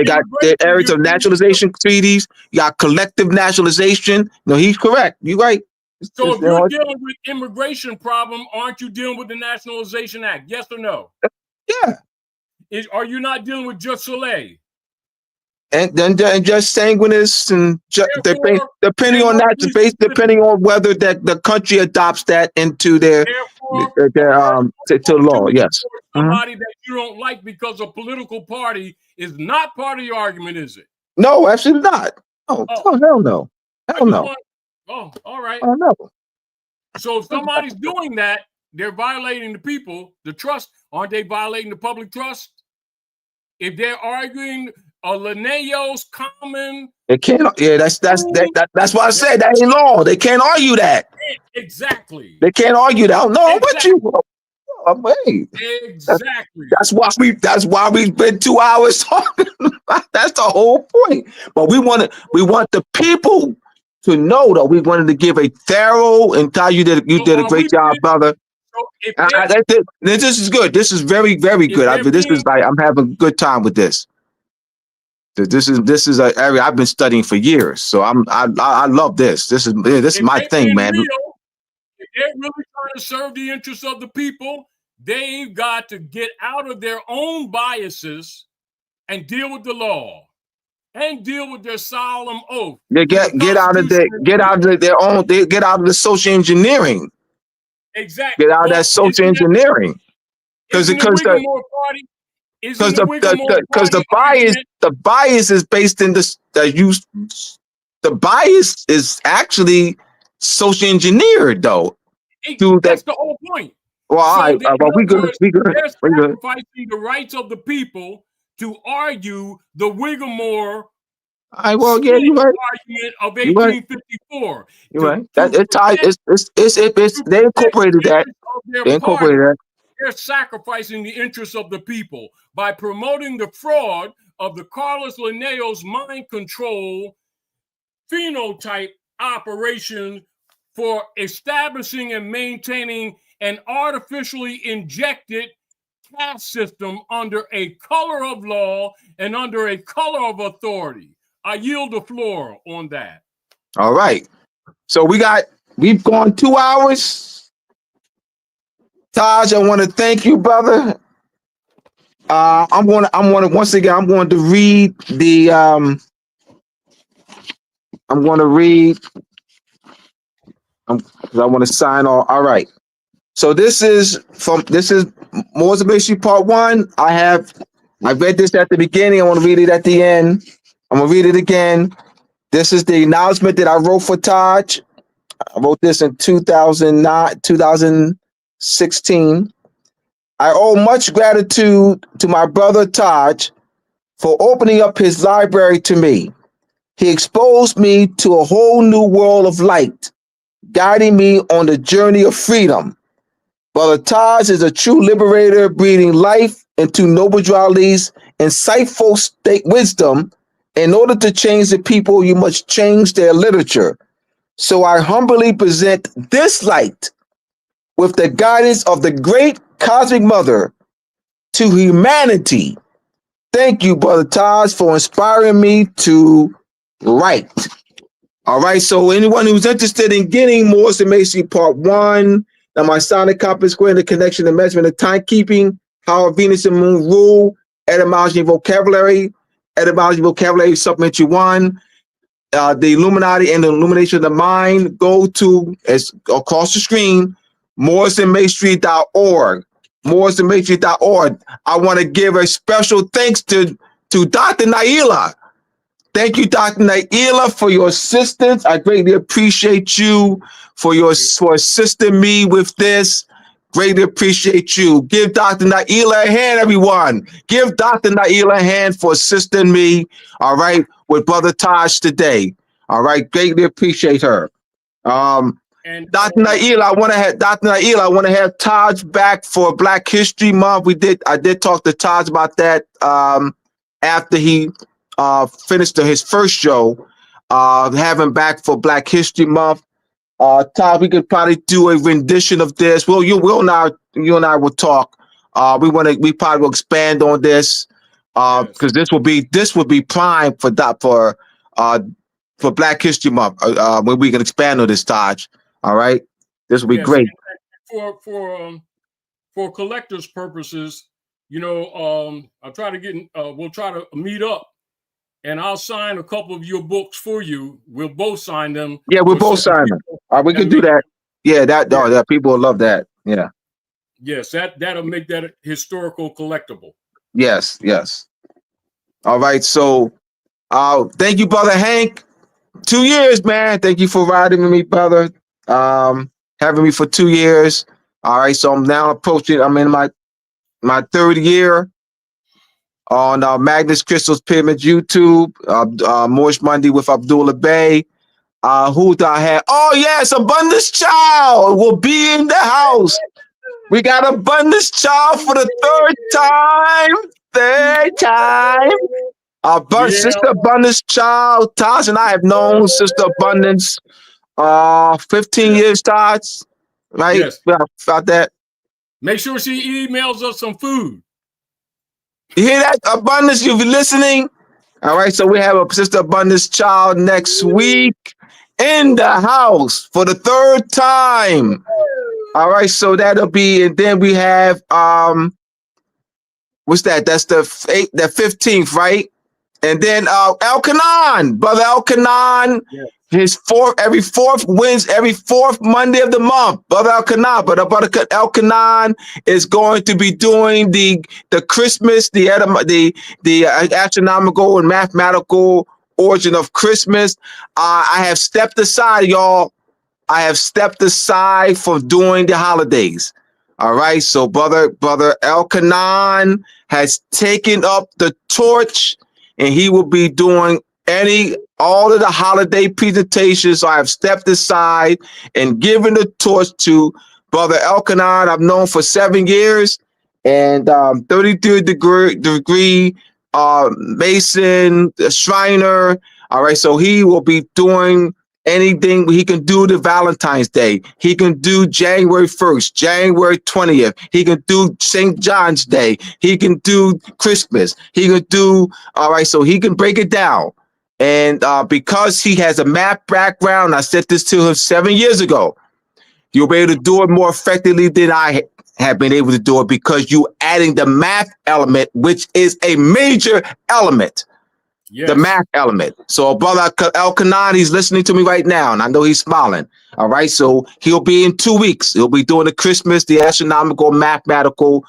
got the areas of naturalization treaties. You got collective naturalization. No, he's correct. You're right. So if you're dealing with immigration problem, aren't you dealing with the Nationalization Act? Yes or no? Yeah. Are you not dealing with jus soli? And then just sanguinis and depending on whether that the country adopts that into their to law. Yes. Somebody that you don't like because a political party is not part of the argument, is it? No, absolutely not. Oh hell no. Hell no. Oh, all right. Oh no. So if somebody's doing that, they're violating the people, the trust. Aren't they violating the public trust? If they're arguing a Linnaeus common, they can't. Yeah, that's why I said that ain't law. They can't argue that. Exactly. They can't argue that. No, I'm with you. Exactly. That's why we spent 2 hours talking. That's the whole point. But we want the people to know that we wanted to give a thorough and tell you that you did a great job, brother. This is good. This is very, very good. I'm having a good time with this. This is an area I've been studying for years. So I love this. This is my thing, man. If they're really trying to serve the interests of the people, they've got to get out of their own biases and deal with the law. And deal with their solemn oath. They get out of the social engineering. Exactly. Get out of that social engineering. Because Isn't Because the Whittemore the Party bias argument? is based in the bias is actually social engineered though. Through that. That's the whole point. Well, all So right, in well, we other good, words, we good, they're we good. sacrificing the rights of the people to argue the Whittemore All right, well, yeah, split you right, argument of you right, 1854 you to, right. That to it's tied. protect It's to they protect incorporated the that. interests of their They party. incorporated that. They're sacrificing the interests of the people by promoting the fraud of the Carlos Linnaeus mind control phenotype operation for establishing and maintaining an artificially injected caste system under a color of law and under a color of authority. I yield the floor on that. All right. So we've gone 2 hours. Taj, I want to thank you, brother. I'm going to once again. I'm going to read the. I'm going to read. 'Cause I want to sign off. All right. So this is Moors of History Part 1. I read this at the beginning. I want to read it at the end. I'm gonna read it again. This is the acknowledgement that I wrote for Taj. I wrote this in 2016. I owe much gratitude to my brother Taj for opening up his library to me. He exposed me to a whole new world of light, guiding me on the journey of freedom. Brother Taj is a true liberator, breathing life into noble duality's insightful state wisdom. In order to change the people, you must change their literature. So I humbly present this light with the guidance of the great cosmic mother to humanity. Thank you, Brother Taj, for inspiring me to write. All right, so anyone who's interested in getting more information, Part 1, the Masonic Compass Square, the connection, the measurement, the timekeeping, how Venus and Moon rule, etymology and vocabulary, supplementary 1, the Illuminati and the illumination of the mind, go to, as across the screen, morrisonmastery.org. morrisonmastery.org. I want to give a special thanks to Dr. Naila. Thank you, Dr. Naila, for your assistance. I greatly appreciate you for assisting me with this. Greatly appreciate you. Give Dr. Naila a hand, everyone. Give Dr. Naila a hand for assisting me, all right, with Brother Taj today. All right, greatly appreciate her. And Dr. Naila, I want to have Taj back for Black History Month. I did talk to Taj about that after he finished his first show. Have him back for Black History Month. Todd, we could probably do a rendition of this. Well, you and I will talk. We probably will expand on this because this will be prime for Black History Month when we can expand on this, Taj. All right, this will be great. For collectors' purposes, I'll try to we'll try to meet up. And I'll sign a couple of your books for you. We'll both sign them. Yeah, we'll both sign them. We can do that. Yeah, that people will love that. Yeah. Yes, that'll make that historical collectible. Yes. All right. So thank you, Brother Hank. 2 years, man. Thank you for riding with me, brother. Having me for 2 years. All right. So I'm now approaching, I'm in my third year on Magnus Crystal's Pyramids YouTube, Moorish Monday with Abdullah Bey. Who do I have? Oh, yes, Abundance Child will be in the house. We got Abundance Child for the third time. Sister Abundance Child. Taj and I have known Sister Abundance 15 years, Taj. Right? Yes. About that. Make sure she emails us some food. You hear that, Abundance? You'll be listening. All right, so we have a Sister Abundance Child next week in the house for the third time. All right, so that'll be, and then we have what's that? That's the 15th, right? And then Elkanan, brother Elkanan, Yeah. every fourth Monday of the month. Brother Elkanan, brother Elkanan is going to be doing the Christmas, the astronomical and mathematical origin of Christmas. I have stepped aside, y'all. I have stepped aside from doing the holidays. All right. So brother Elkanan has taken up the torch, and he will be doing all of the holiday presentations. So I have stepped aside and given the torch to brother Elkanan. I've known for 7 years, and 33 degree Mason, Shriner. All right. So he will be doing anything. He can do the Valentine's Day. He can do January 1st, January 20th. He can do St. John's Day. He can do Christmas. He can do, all right, so he can break it down. And because he has a math background, I said this to him 7 years ago, you'll be able to do it more effectively than I have been able to do it, because you adding the math element, which is a major element. Yes. The math element. So brother Elkanan, he's listening to me right now, and I know he's smiling. All right. So he'll be in 2 weeks. He'll be doing the astronomical, mathematical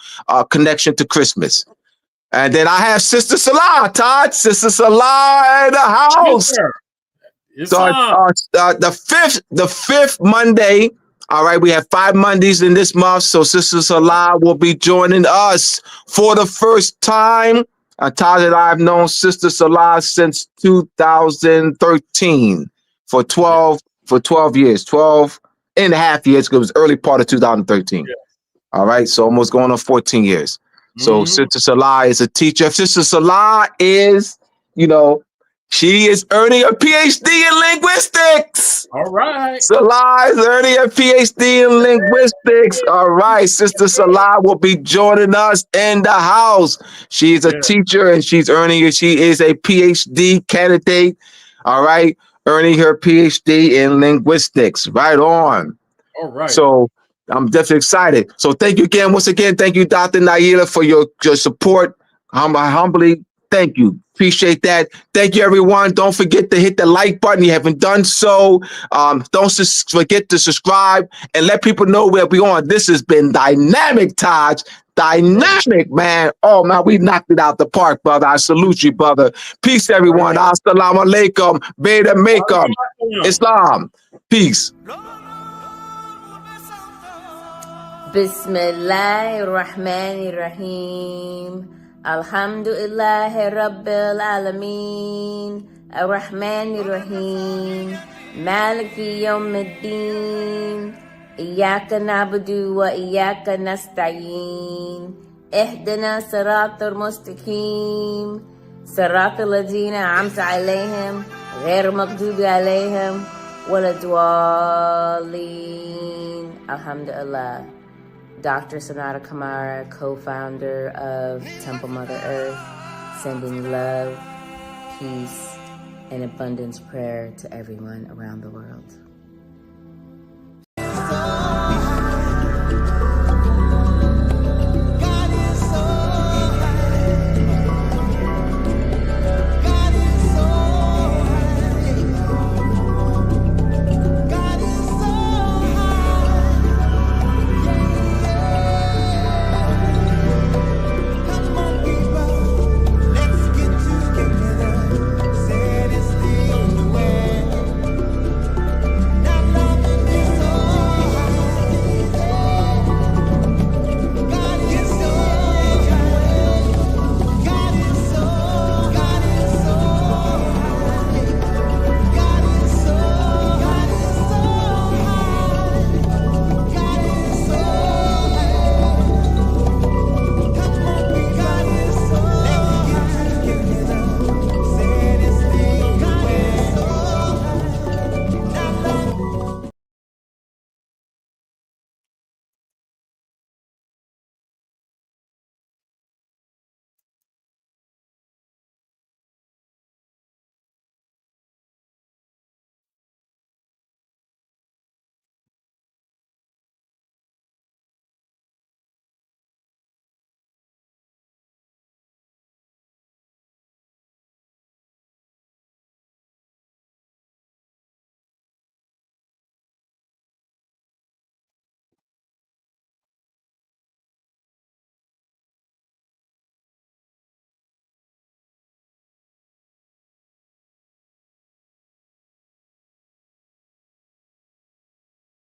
connection to Christmas. And then I have Sister Salah, Todd. Sister Salah in the house. Yes, so the fifth Monday. All right, we have 5 Mondays in this month. So Sister Salah will be joining us for the first time. Taj and I have known Sister Salah since 2013 for 12 years, 12 and a half years, because it was early part of 2013. Yeah. All right, so almost going on 14 years. So Sister Salah is a teacher. Sister Salah is, she is earning a PhD in linguistics. All right. Salah is earning a PhD in linguistics. All right. Sister Salah will be joining us in the house. She's a teacher, and she is a PhD candidate. All right. Earning her PhD in linguistics. Right on. All right. So I'm definitely excited. So thank you again. Once again, thank you, Dr. Naila, for your support. Humbly thank you. Appreciate that. Thank you, everyone. Don't forget to hit the like button. You haven't done so. Don't forget to subscribe and let people know where we're on. This has been dynamic, Taj. Dynamic, man. Oh, man, we knocked it out the park, brother. I salute you, brother. Peace, everyone. Assalamu alaikum. Beta Makam. Islam. Peace. Bismillahirrahmanirrahim. Alhamdulillahi Rabbil Alameen. Ar-Rahmanir-Rahim. Maliki Yawmiddin. Iyaka na'budu wa iyaka nasta'een. Ihdina siratal mustaqim. Siratal ladina amta alayhim. Ghair maghdubi alayhim. Wala dwalleen. Alhamdulillah. Dr. Sonata Kamara, co-founder of Temple Mother Earth, sending love, peace, and abundance prayer to everyone around the world.